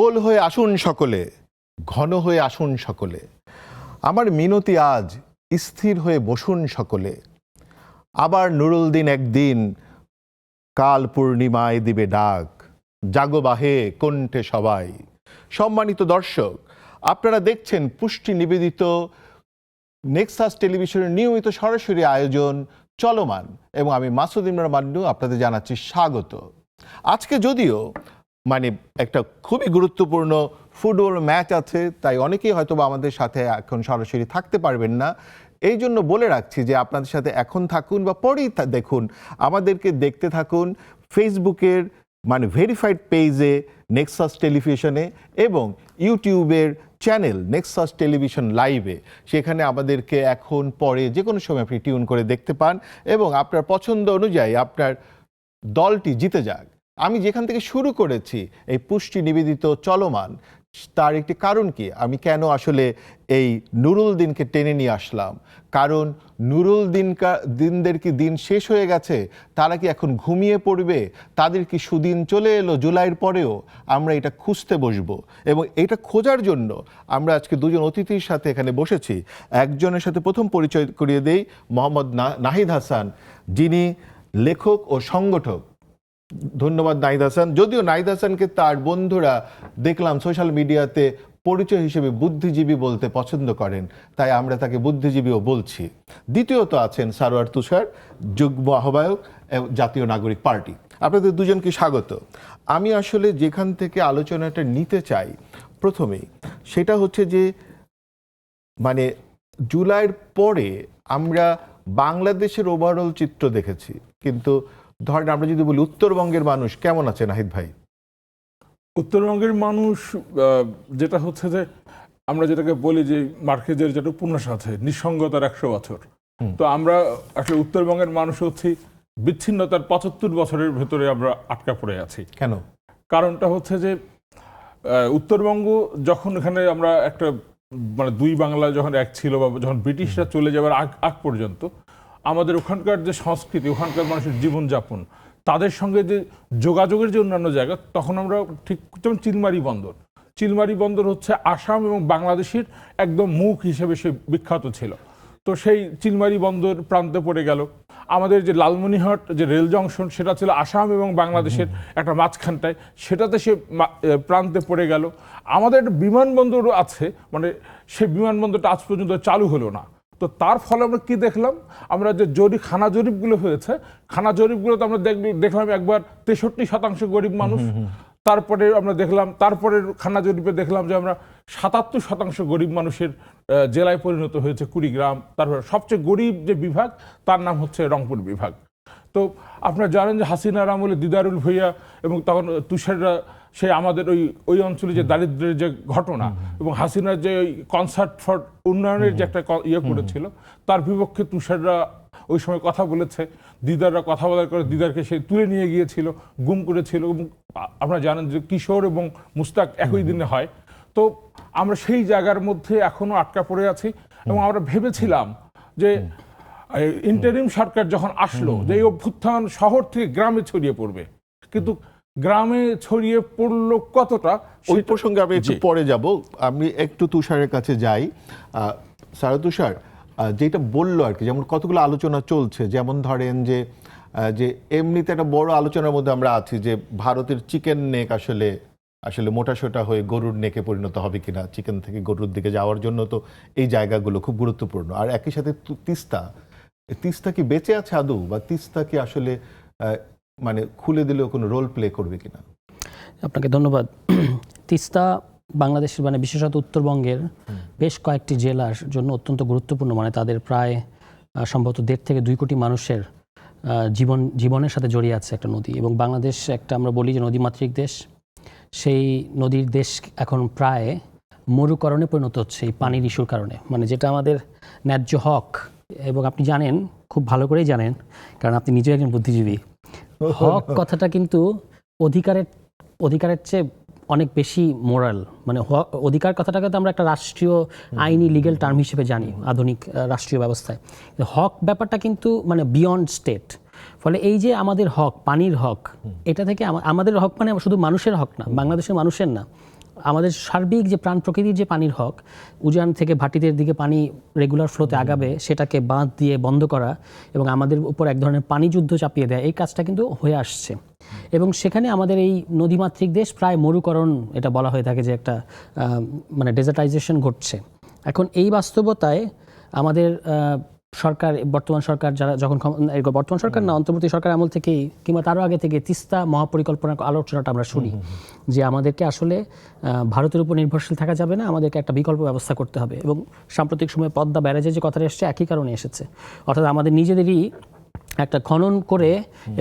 গোল হয়ে আসুন সকলে, ঘন হয়ে আসুন সকলে, আমার মিনতি আজ স্থির হয়ে বসুন সকলে। আবার নুরুল দিন একদিন কাল পূর্ণিমায় দিবে ডাক, জাগো বাহে কণ্ঠে সবাই। সম্মানিত দর্শক, আপনারা দেখছেন পুষ্টি নিবেদিত নেক্সাস টেলিভিশনের নিয়মিত সরাসরি আয়োজন চলমান, এবং আমি মাসুদ ইমরান মান্নু আপনাদের জানাচ্ছি স্বাগত। আজকে যদিও একটা খুবই গুরুত্বপূর্ণ ফুটবল ম্যাচ আছে, তাই অনেকেই হয়তো আমাদের সাথে এখন সরাসরি থাকতে পারবেন না। এই জন্য বলে রাখছি যে আপনাদের সাথে এখন থাকুন বা পরেই দেখুন, আমাদেরকে দেখতে থাকুন ফেসবুকের ভেরিফাইড পেজে নেক্সাস টেলিভিশনে এবং ইউটিউবের চ্যানেল নেক্সাস টেলিভিশন লাইভে। সেখানে আমাদেরকে এখন পরে যে কোনো সময় আপনি টিউন করে দেখতে পান এবং আপনার পছন্দ অনুযায়ী আপনার দলটি জিতে যাক। আমি যেখান থেকে শুরু করেছি এই পুষ্টি নিবেদিত চলমান, তার একটি কারণ কি, আমি কেন আসলে এই নুরুল দিনকে টেনে নিয়ে আসলাম। কারণ নুরুল দিনদের কি দিন শেষ হয়ে গেছে? তারা কি এখন ঘুমিয়ে পড়বে? তাদের কি সুদিন চলে এলো জুলাইয়ের পরেও? আমরা এটা খুঁজতে বসবো, এবং এটা খোঁজার জন্য আমরা আজকে দুজন অতিথির সাথে এখানে বসেছি। একজনের সাথে প্রথম পরিচয় করিয়ে দেই, মোহাম্মদ নাহিদ হাসান, যিনি লেখক ও সংগঠক। ধন্যবাদ নাহিদ হাসান। যদিও নাহিদ হাসানকে তার বন্ধুরা দেখলাম সোশ্যাল মিডিয়াতে পরিচয় হিসেবে বুদ্ধিজীবী বলতে পছন্দ করেন, তাই আমরা তাকে বুদ্ধিজীবীও বলছি। দ্বিতীয়ত আছেন সারোয়ার তুষার, যুগ্ম আহ্বায়ক জাতীয় নাগরিক পার্টি। আপনাদের দুজনকে স্বাগত। আমি আসলে যেখান থেকে আলোচনাটা নিতে চাই প্রথমেই, সেটা হচ্ছে যে জুলাইয়ের পরে আমরা বাংলাদেশের ওভারঅল চিত্র দেখেছি, কিন্তু ধরেন আমরা যদি বলি উত্তরবঙ্গের মানুষ কেমন আছে নাহিদ ভাই? উত্তরবঙ্গের মানুষ যেটা হচ্ছে যে আমরা যেটাকে বলি যে মার্কেজের যেটা উপন্যাস আছে নিঃসঙ্গতার 100 বছর, তো আমরা আসলে উত্তরবঙ্গের মানুষ হচ্ছে বিচ্ছিন্নতার 75 বছরের ভেতরে আমরা আটকা পড়ে আছি। কেন? কারণটা হচ্ছে যে উত্তরবঙ্গ যখন এখানে আমরা একটা দুই বাংলা যখন এক ছিল, বা যখন ব্রিটিশরা চলে যাওয়ার আগ পর্যন্ত আমাদের ওখানকার যে সংস্কৃতি, ওখানকার মানুষের জীবনযাপন, তাদের সঙ্গে যে যোগাযোগের যে অন্যান্য জায়গা, তখন আমরা ঠিক যেমন চিলমারি বন্দর হচ্ছে আসাম এবং বাংলাদেশের একদম মুখ হিসেবে সে বিখ্যাত ছিল। তো সেই চিলমারি বন্দর প্রান্তে পড়ে গেল। আমাদের যে লালমনিরহাট যে রেল জংশন, সেটা ছিল আসাম এবং বাংলাদেশের একটা মাঝখানটায়, সেটাতে সে প্রান্তে পড়ে গেল। আমাদের একটা বিমানবন্দর আছে, সেই বিমানবন্দরটা আজ পর্যন্ত চালু হলো না। তো তার ফলে আমরা কি দেখলাম, আমরা যে খানা জরিপগুলো হয়েছে, খানা জরিপগুলোতে আমরা দেখলাম একবার 63% গরিব মানুষ। তারপরে আমরা দেখলাম, তারপরের খানা জরিপে দেখলাম যে আমরা 77% গরিব মানুষের জেলায় পরিণত হয়েছে কুড়িগ্রাম। তারপর সবচেয়ে গরিব যে বিভাগ, তার নাম হচ্ছে রংপুর বিভাগ। তো আপনারা জানেন যে হাসিনার আমলে দিদারুল ভূঁইয়া এবং তখন তুষাররা সে আমাদের ওই অঞ্চলে যে দারিদ্র্যের যে ঘটনা এবং হাসিনার যে ওই কনসার্ট ফর উন্নয়নের যে একটা করেছিল, তার বিপক্ষে তুষাররা ওই সময় কথা বলেছে। দিদাররা কথা বলার করে দিদারকে সে তুলে নিয়ে গিয়েছিল, গুম করেছিল। এবং আপনারা জানেন যে কিশোর এবং মুস্তাক একই দিনে হয়। তো আমরা সেই জায়গার মধ্যে এখনো আটকা পড়ে আছি, এবং আমরা ভেবেছিলাম যে ইন্টারিম সরকার যখন আসলো, যে এই অভ্যুত্থান শহর থেকে গ্রামে ছড়িয়ে পড়বে, কিন্তু গ্রামে ছড়িয়ে পড়লো কতটা, ওই প্রসঙ্গে আমি একটু পরে যাব। আমি একটু তুষারের কাছে যাই। সারা তুষার, যেটা বললো আর কি, যেমন কতগুলো আলোচনা চলছে, যেমন ধরেন যে এমনিতে একটা বড় আলোচনার মধ্যে আমরা আছি যে ভারতের চিকেন নেক আসলে মোটাসোটা হয়ে গরুর নেকে পরিণত হবে কিনা, চিকেন থেকে গরুর দিকে যাওয়ার জন্য তো এই জায়গাগুলো খুব গুরুত্বপূর্ণ। আর একই সাথে তিস্তা কি বেঁচে আছে আদৌ, বা তিস্তা কি আসলে খুলে দিলেও কোনো রোল প্লে করবে কিনা? আপনাকে ধন্যবাদ। তিস্তা বাংলাদেশের বিশেষত উত্তরবঙ্গের বেশ কয়েকটি জেলার জন্য অত্যন্ত গুরুত্বপূর্ণ। তাদের প্রায় সম্ভবত 1.5 থেকে 2 কোটি মানুষের জীবনের সাথে জড়িয়ে আছে একটা নদী। এবং বাংলাদেশ একটা, আমরা বলি যে নদীমাতৃক দেশ, সেই নদীর দেশ এখন প্রায় মরুকরণে পরিণত হচ্ছে এই পানির ইস্যুর কারণে, যেটা আমাদের ন্যায্য হক। এবং আপনি জানেন, খুব ভালো করেই জানেন, কারণ আপনি নিজেও একজন বুদ্ধিজীবী, হক কথাটা কিন্তু অধিকারের চেয়ে অনেক বেশি মোরাল। অধিকার কথাটাকে তো আমরা একটা রাষ্ট্রীয় আইনি লিগ্যাল টার্ম হিসেবে জানি আধুনিক রাষ্ট্রীয় ব্যবস্থায়। হক ব্যাপারটা কিন্তু বিয়ন্ড স্টেট। ফলে এই যে আমাদের হক, পানির হক, এটা থেকে আমাদের হক শুধু মানুষের হক না, বাংলাদেশের মানুষের না, আমাদের সার্বিক যে প্রাণ প্রকৃতির যে পানির হক, উজান থেকে ভাটিদের দিকে পানি রেগুলার ফ্লোতে আগাবে, সেটাকে বাঁধ দিয়ে বন্ধ করা এবং আমাদের উপর এক ধরনের পানি যুদ্ধ চাপিয়ে দেয়, এই কাজটা কিন্তু হয়ে আসছে। এবং সেখানে আমাদের এই নদীমাতৃক দেশ প্রায় মরুকরণ, এটা বলা হয়ে থাকে যে একটা মানে ডেজার্টাইজেশন ঘটছে। এখন এই বাস্তবতায় আমাদের সরকার, বর্তমান সরকার যারা যখন বর্তমান সরকার না, অন্তর্বর্তী সরকার আমল থেকেই কিংবা তারও আগে থেকে তিস্তা মহাপরিকল্পনার আলোচনাটা আমরা শুনি যে আমাদেরকে আসলে ভারতের উপর নির্ভরশীল থাকা যাবে না, আমাদেরকে একটা বিকল্প ব্যবস্থা করতে হবে। এবং সাম্প্রতিক সময়ে পদ্মা ব্যারাজের যে কথাটা এসেছে একই কারণে এসেছে, অর্থাৎ আমাদের নিজেদেরই একটা খনন করে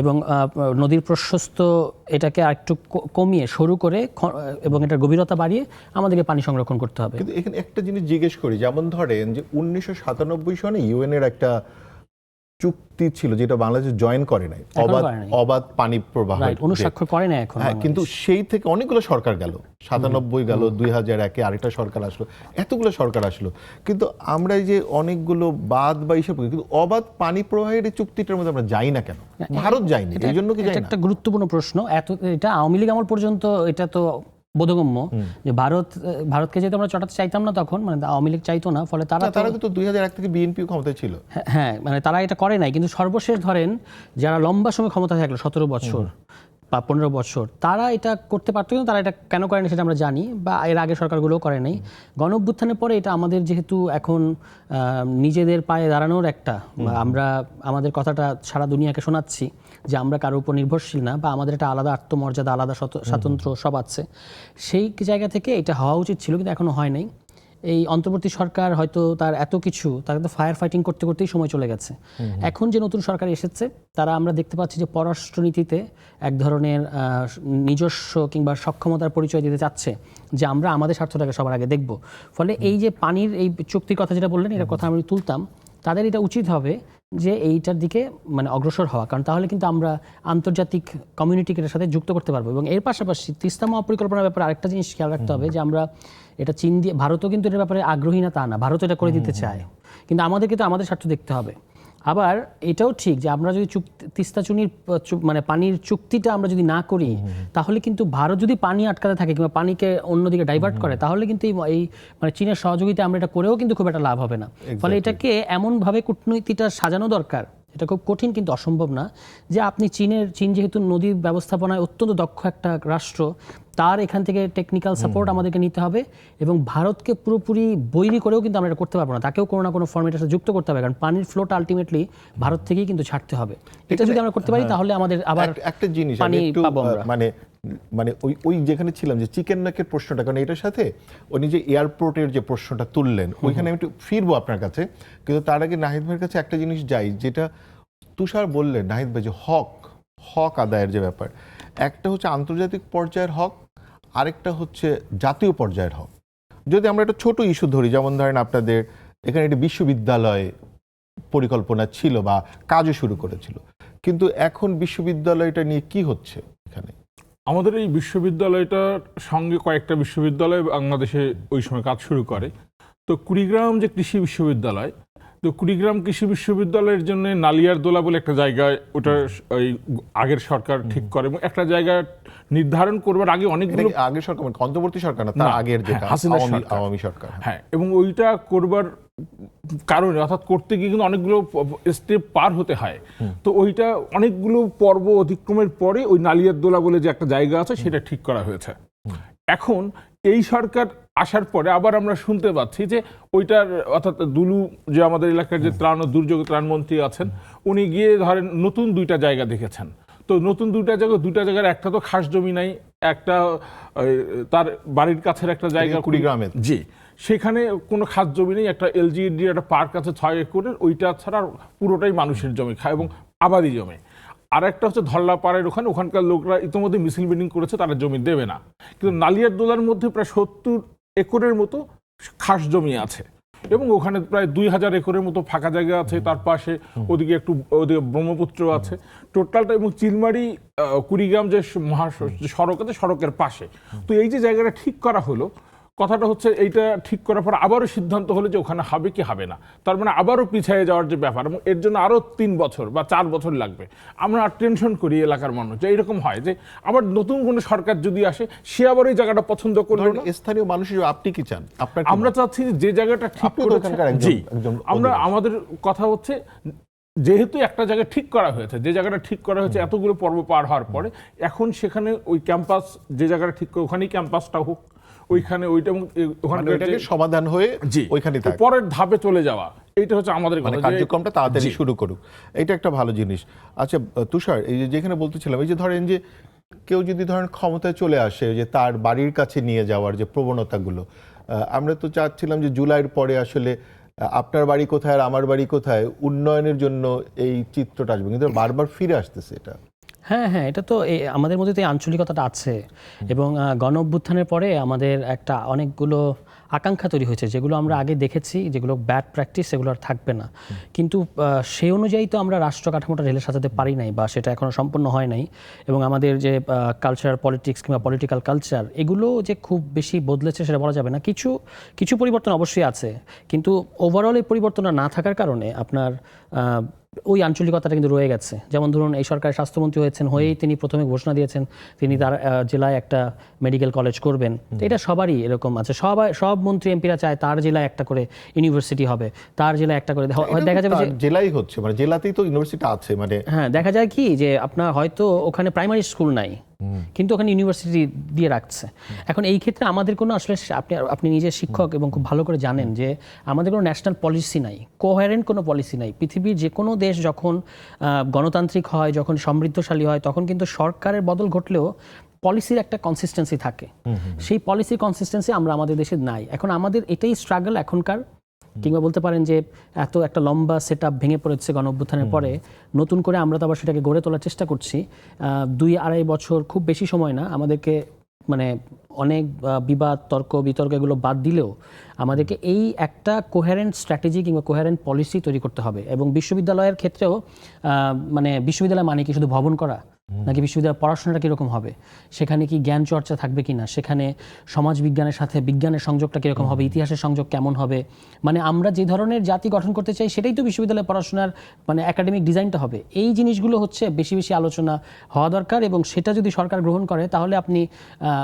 এবং নদীর প্রশস্ত এটাকে আরেকটু কমিয়ে সরু করে এবং এটার গভীরতা বাড়িয়ে আমাদেরকে পানি সংরক্ষণ করতে হবে। কিন্তু এখানে একটা জিনিস জিজ্ঞেস করি, যেমন ধরেন যে 1997 সনে ইউএন এর একটা চুক্তি ছিল যেটা বাংলাদেশ জয়েন করে নাই, অবাধ পানি প্রবাহ অনুস্বাক্ষর করে না এখন। হ্যাঁ, কিন্তু সেই থেকে অনেকগুলো সরকার গেল, 97 গেল, 2001-এ আরেকটা সরকার আসলো, এতগুলো সরকার আসলো, কিন্তু আমরা এই যে অনেকগুলো বাঁধ বা এইসব, কিন্তু অবাধ পানি প্রবাহের এই চুক্তিটার মধ্যে আমরা যাই না কেন? ভারত যায়নি, এই জন্য কি যাই না? একটা গুরুত্বপূর্ণ প্রশ্ন। এটা আওয়ামী লীগ আমল পর্যন্ত এটা তো বোধগম্য যে ভারতকে যেহেতু আমরা চটাতে চাইতাম না তখন, মানে আওয়ামী লীগ চাইতো না, ফলে তারা কিন্তু 2001 থেকে বিএনপি ক্ষমতায় ছিল। হ্যাঁ, মানে তারা এটা করে নাই। কিন্তু সর্বশেষ ধরেন যারা লম্বা সময় ক্ষমতা থাকলো, 17 বছর বা 15 বছর, তারা এটা করতে পারতো, কিন্তু তারা এটা কেন করেনি সেটা আমরা জানি, বা এর আগে সরকারগুলোও করে নাই। গণ অভ্যুত্থানের পরে এটা আমাদের যেহেতু এখন নিজেদের পায়ে দাঁড়ানোর একটা, আমরা আমাদের কথাটা সারা দুনিয়াকে শোনাচ্ছি যে আমরা কারোর উপর নির্ভরশীল না, বা আমাদের একটা আলাদা আত্মমর্যাদা, আলাদা স্বাতন্ত্র্য সব আছে, সেই জায়গা থেকে এটা হওয়া উচিত ছিল, কিন্তু এখনো হয় নাই। এই অন্তর্বর্তী সরকার হয়তো তার এত কিছু, তার তো ফায়ার ফাইটিং করতে করতেই সময় চলে গেছে। এখন যে নতুন সরকার এসেছে, তারা আমরা দেখতে পাচ্ছি যে পররাষ্ট্রনীতিতে এক ধরনের নিজস্ব কিংবা সক্ষমতার পরিচয় দিতে চাচ্ছে যে আমরা আমাদের স্বার্থটাকে সবার আগে দেখব। ফলে এই যে পানির এই চুক্তির কথা যেটা বললেন, এটার কথা আমি তুলতাম, তাদের এটা উচিত হবে যে এইটার দিকে মানে অগ্রসর হওয়া, কারণ তাহলে কিন্তু আমরা আন্তর্জাতিক কমিউনিটিকে এটার সাথে যুক্ত করতে পারবো। এবং এর পাশাপাশি তিস্তা মহাপরিকল্পনার ব্যাপারে আরেকটা জিনিস খেয়াল রাখতে হবে যে আমরা এটা চীন দিয়ে, ভারতও কিন্তু এটার ব্যাপারে আগ্রহী না তা না, ভারত এটা করে দিতে চায়, কিন্তু আমাদেরকে তো আমাদের স্বার্থ দেখতে হবে। আবার এটাও ঠিক যে আমরা যদি তিস্তা চুনির মানে পানির চুক্তিটা আমরা যদি না করি, তাহলে কিন্তু ভারত যদি পানি আটকাতে থাকে কিংবা পানিকে অন্যদিকে ডাইভার্ট করে, তাহলে কিন্তু এই মানে চীনের সহযোগিতা আমরা এটা করেও কিন্তু খুব একটা লাভ হবে না। ফলে এটাকে এমনভাবে কূটনীতিটা সাজানো দরকার, এটা খুব কঠিন কিন্তু অসম্ভব না, যে আপনি চীন যেহেতু নদী ব্যবস্থাপনায় অত্যন্ত দক্ষ একটা রাষ্ট্র, তার এখান থেকে টেকনিক্যাল সাপোর্ট আমাদেরকে নিতে হবে, এবং ভারতকে পুরোপুরি বৈরী করেও কিন্তু আমরা এটা করতে পারবো না, তাকেও কোনো না কোনো ফর্মেটের সাথে যুক্ত করতে হবে, কারণ পানির ফ্লোটা আলটিমেটলি ভারত থেকেই কিন্তু ছাড়তে হবে। এটা যদি আমরা করতে পারি তাহলে আমাদের আবার একটা জিনিস পানি পাবো আমরা। মানে ওই যেখানে ছিলাম যে চিকেন নেকের প্রশ্নটা, কারণ এটার সাথে উনি যে এয়ারপোর্টের যে প্রশ্নটা তুললেন, ওইখানে আমি একটু ফিরবো আপনার কাছে, কিন্তু তার আগে নাহিদ ভাইয়ের কাছে একটা জিনিস যাই, যেটা তুষার বললেন নাহিদ ভাই, যে হক আদায়ের যে ব্যাপার, একটা হচ্ছে আন্তর্জাতিক পর্যায়ের হক, আরেকটা হচ্ছে জাতীয় পর্যায়ের হক। যদি আমরা একটা ছোট ইস্যু ধরি, যেমন ধরেন আপনাদের এখানে একটি বিশ্ববিদ্যালয় পরিকল্পনা ছিল বা কাজও শুরু করেছিল, কিন্তু এখন বিশ্ববিদ্যালয়টা নিয়ে কি হচ্ছে এখানে? আমাদের এই বিশ্ববিদ্যালয়টার সঙ্গে কয়েকটা বিশ্ববিদ্যালয় বাংলাদেশে ওই সময় কাজ শুরু করে। তো কুড়িগ্রাম যে কৃষি বিশ্ববিদ্যালয়, তো কুড়িগ্রাম কৃষি বিশ্ববিদ্যালয়ের জন্য নালিয়ারদোলা বলে একটা জায়গায়, ওটা ওই আগের সরকার ঠিক করে, এবং একটা জায়গা নির্ধারণ করবার আগে অনেকগুলো, আগের সরকার মানে অন্তর্বর্তী সরকার না, তার আগের যেটা আওয়ামী সরকার, হ্যাঁ, এবং ওইটা করবার কারণে, অর্থাৎ করতে গিয়ে কিন্তু অনেকগুলো স্টেপ পার হতে হয়। তো ওইটা অনেকগুলো পর্ব অতিক্রমের পরে ওই নালিয়ারদোলা বলে যে একটা জায়গা আছে, সেটা ঠিক করা হয়েছে। এখন এই সরকার আসার পরে আবার আমরা শুনতে পাচ্ছি যে ওইটার, অর্থাৎ দুলু যে আমাদের এলাকার যে ত্রাণ ও দুর্যোগ ত্রাণমন্ত্রী আছেন, উনি গিয়ে ধরেন নতুন 2টা জায়গা দেখেছেন। তো নতুন 2টা জায়গার একটা তো খাস জমি নাই, একটা তার বাড়ির কাছের একটা জায়গা কুড়িগ্রামে, জি, সেখানে কোনো খাস জমি নেই, একটা এলজিইডি একটা পার্ক আছে 6 একরের, ওইটা ছাড়া পুরোটাই মানুষের জমি খায় এবং আবাদি জমি। আর একটা হচ্ছে ধল্লাপাড়ার ওখানকার লোকরা ইতিমধ্যে মিছিল মিটিং করেছে, তারা জমি দেবে না, কিন্তু নালিয়ারদোলার মধ্যে প্রায় 70 একরের মতো খাস জমি আছে, এবং ওখানে প্রায় 2000 একরের মতো ফাঁকা জায়গা আছে। তার পাশে ওদিকে ব্রহ্মপুত্র আছে টোটালটা, এবং চিলমারি কুড়িগ্রাম যে সড়ক আছে, সড়কের পাশে। তো এই যে জায়গাটা ঠিক করা হলো, কথাটা হচ্ছে এইটা ঠিক করার পর আবারও সিদ্ধান্ত হলো যে ওখানে হবে কি হবে না, তার মানে আবারও পিছিয়ে যাওয়ার যে ব্যাপার, এবং এর জন্য আরো 3 বছর বা 4 বছর লাগবে। আমরা টেনশন করি এলাকার মানুষ যে এরকম হয় যে আবার নতুন কোনো সরকার যদি আসে সে আবার এই জায়গাটা পছন্দ করলো না। স্থানীয় মানুষ হিসেবে আপনি কি চান? আপনার আমরা চাচ্ছি যে জায়গাটা ঠিক আপনি তো করেছে, ওখানকার একজন- জি, একজন আমরা অধিবাসী। আমাদের কথা হচ্ছে যেহেতু একটা জায়গা ঠিক করা হয়েছে, যে জায়গাটা ঠিক করা হয়েছে এতগুলো পর্ব পার হওয়ার পরে, এখন সেখানে ওই ক্যাম্পাস যে জায়গাটা ঠিক করে ওখানেই ক্যাম্পাসটা হোক, ওইখানে ওইটা এবং ওখানে মানে ওইটাকে সমাধান হয়ে জি ওইখানে থাক, পরের ধাপে চলে যাওয়া, এইটা হচ্ছে আমাদের মানে কথা যে- কার্যক্রমটা তাড়াতাড়ি জি। শুরু করুক, এটা একটা ভালো জিনিস। আচ্ছা তুষার, এই যে যেখানে বলতেছিলাম, এই যে ধরেন যে কেউ যদি ধরেন ক্ষমতায় চলে আসে, যে তার বাড়ির কাছে নিয়ে যাওয়ার যে প্রবণতাগুলো, আমরা তো চাচ্ছিলাম যে জুলাইয়ের পরে আসলে আপনার বাড়ি কোথায় আর আমার বাড়ি কোথায়, উন্নয়নের জন্য এই চিত্রটা আসবে, কিন্তু বারবার ফিরে আসতেছে এটা। হ্যাঁ হ্যাঁ, এটা তো আমাদের মধ্যে তো এই আঞ্চলিকতাটা আছে, এবং গণ অভ্যুত্থানের পরে আমাদের একটা অনেকগুলো আকাঙ্ক্ষা তৈরি হয়েছে যেগুলো আমরা আগে দেখেছি, যেগুলো ব্যাড প্র্যাকটিস, সেগুলো আর থাকবে না। কিন্তু সেই অনুযায়ী তো আমরা রাষ্ট্র কাঠামোটা ঢেলে সাজাতে পারি নাই, বা সেটা এখনো সম্পূর্ণ হয় নাই। এবং আমাদের যে কালচার, পলিটিক্স কিংবা পলিটিক্যাল কালচার, এগুলো যে খুব বেশি বদলেছে সেটা বলা যাবে না। কিছু কিছু পরিবর্তন অবশ্যই আছে, কিন্তু ওভারঅল এই পরিবর্তনটা না থাকার কারণে আপনার ওই আঞ্চলিকতাটা কিন্তু রয়ে গেছে। যেমন ধরুন, এই সরকারের স্বাস্থ্যমন্ত্রী হয়েছেন, হয়েই তিনি প্রথমে ঘোষণা দিয়েছেন তিনি তার জেলায় একটা মেডিকেল কলেজ করবেন। তো এটা সবারই এরকম আছে, সব মন্ত্রী এমপিরা চায় তার জেলায় একটা করে ইউনিভার্সিটি হবে, তার জেলায় একটা করে। দেখা যাবে যে জেলাই হচ্ছে, মানে জেলাতেই তো ইউনিভার্সিটি আছে, মানে হ্যাঁ, দেখা যায় কি যে আপনার হয়তো ওখানে প্রাইমারি স্কুল নাই, কিন্তু ওখানে ইউনিভার্সিটি দিয়ে রাখছে। এখন এই ক্ষেত্রে আমাদের কোনো আসলে আপনি নিজে শিক্ষক এবং খুব ভালো করে জানেন যে আমাদের কোনো ন্যাশনাল পলিসি নাই, কোহেরেন্ট কোনো পলিসি নাই। পৃথিবীর যে কোনো দেশ যখন গণতান্ত্রিক হয়, যখন সমৃদ্ধশালী হয়, তখন কিন্তু সরকারের বদল ঘটলেও পলিসির একটা কনসিস্টেন্সি থাকে। সেই পলিসির কনসিস্টেন্সি আমরা আমাদের দেশে নাই। এখন আমাদের এটাই স্ট্রাগল এখনকার, কিংবা বলতে পারেন যে এত একটা লম্বা সেট আপ ভেঙে পড়েছে গণ অভ্যুত্থানের পরে, নতুন করে আমরা তো আবার সেটাকে গড়ে তোলার চেষ্টা করছি। 2-2.5 বছর খুব বেশি সময় না, আমাদেরকে মানে অনেক বিবাদ, বিতর্ক এগুলো বাদ দিলেও আমাদেরকে এই একটা কোহেরেন্ট স্ট্র্যাটেজি কিংবা কোহেরেন্ট পলিসি তৈরি করতে হবে। এবং বিশ্ববিদ্যালয়ের ক্ষেত্রেও মানে বিশ্ববিদ্যালয় মানে কি শুধু ভবন করা, নাকি বিশ্ববিদ্যালয়ের পড়াশোনাটা কীরকম হবে, সেখানে কি জ্ঞান চর্চা থাকবে কিনা, সেখানে সমাজ বিজ্ঞানের সাথে বিজ্ঞানের সংযোগটা কীরকম হবে, ইতিহাসের সংযোগ কেমন হবে, মানে আমরা যে ধরনের জাতি গঠন করতে চাই সেটাই তো বিশ্ববিদ্যালয়ে পড়াশোনার মানে একাডেমিক ডিজাইনটা হবে। এই জিনিসগুলো হচ্ছে বেশি বেশি আলোচনা হওয়া দরকার, এবং সেটা যদি সরকার গ্রহণ করে তাহলে আপনি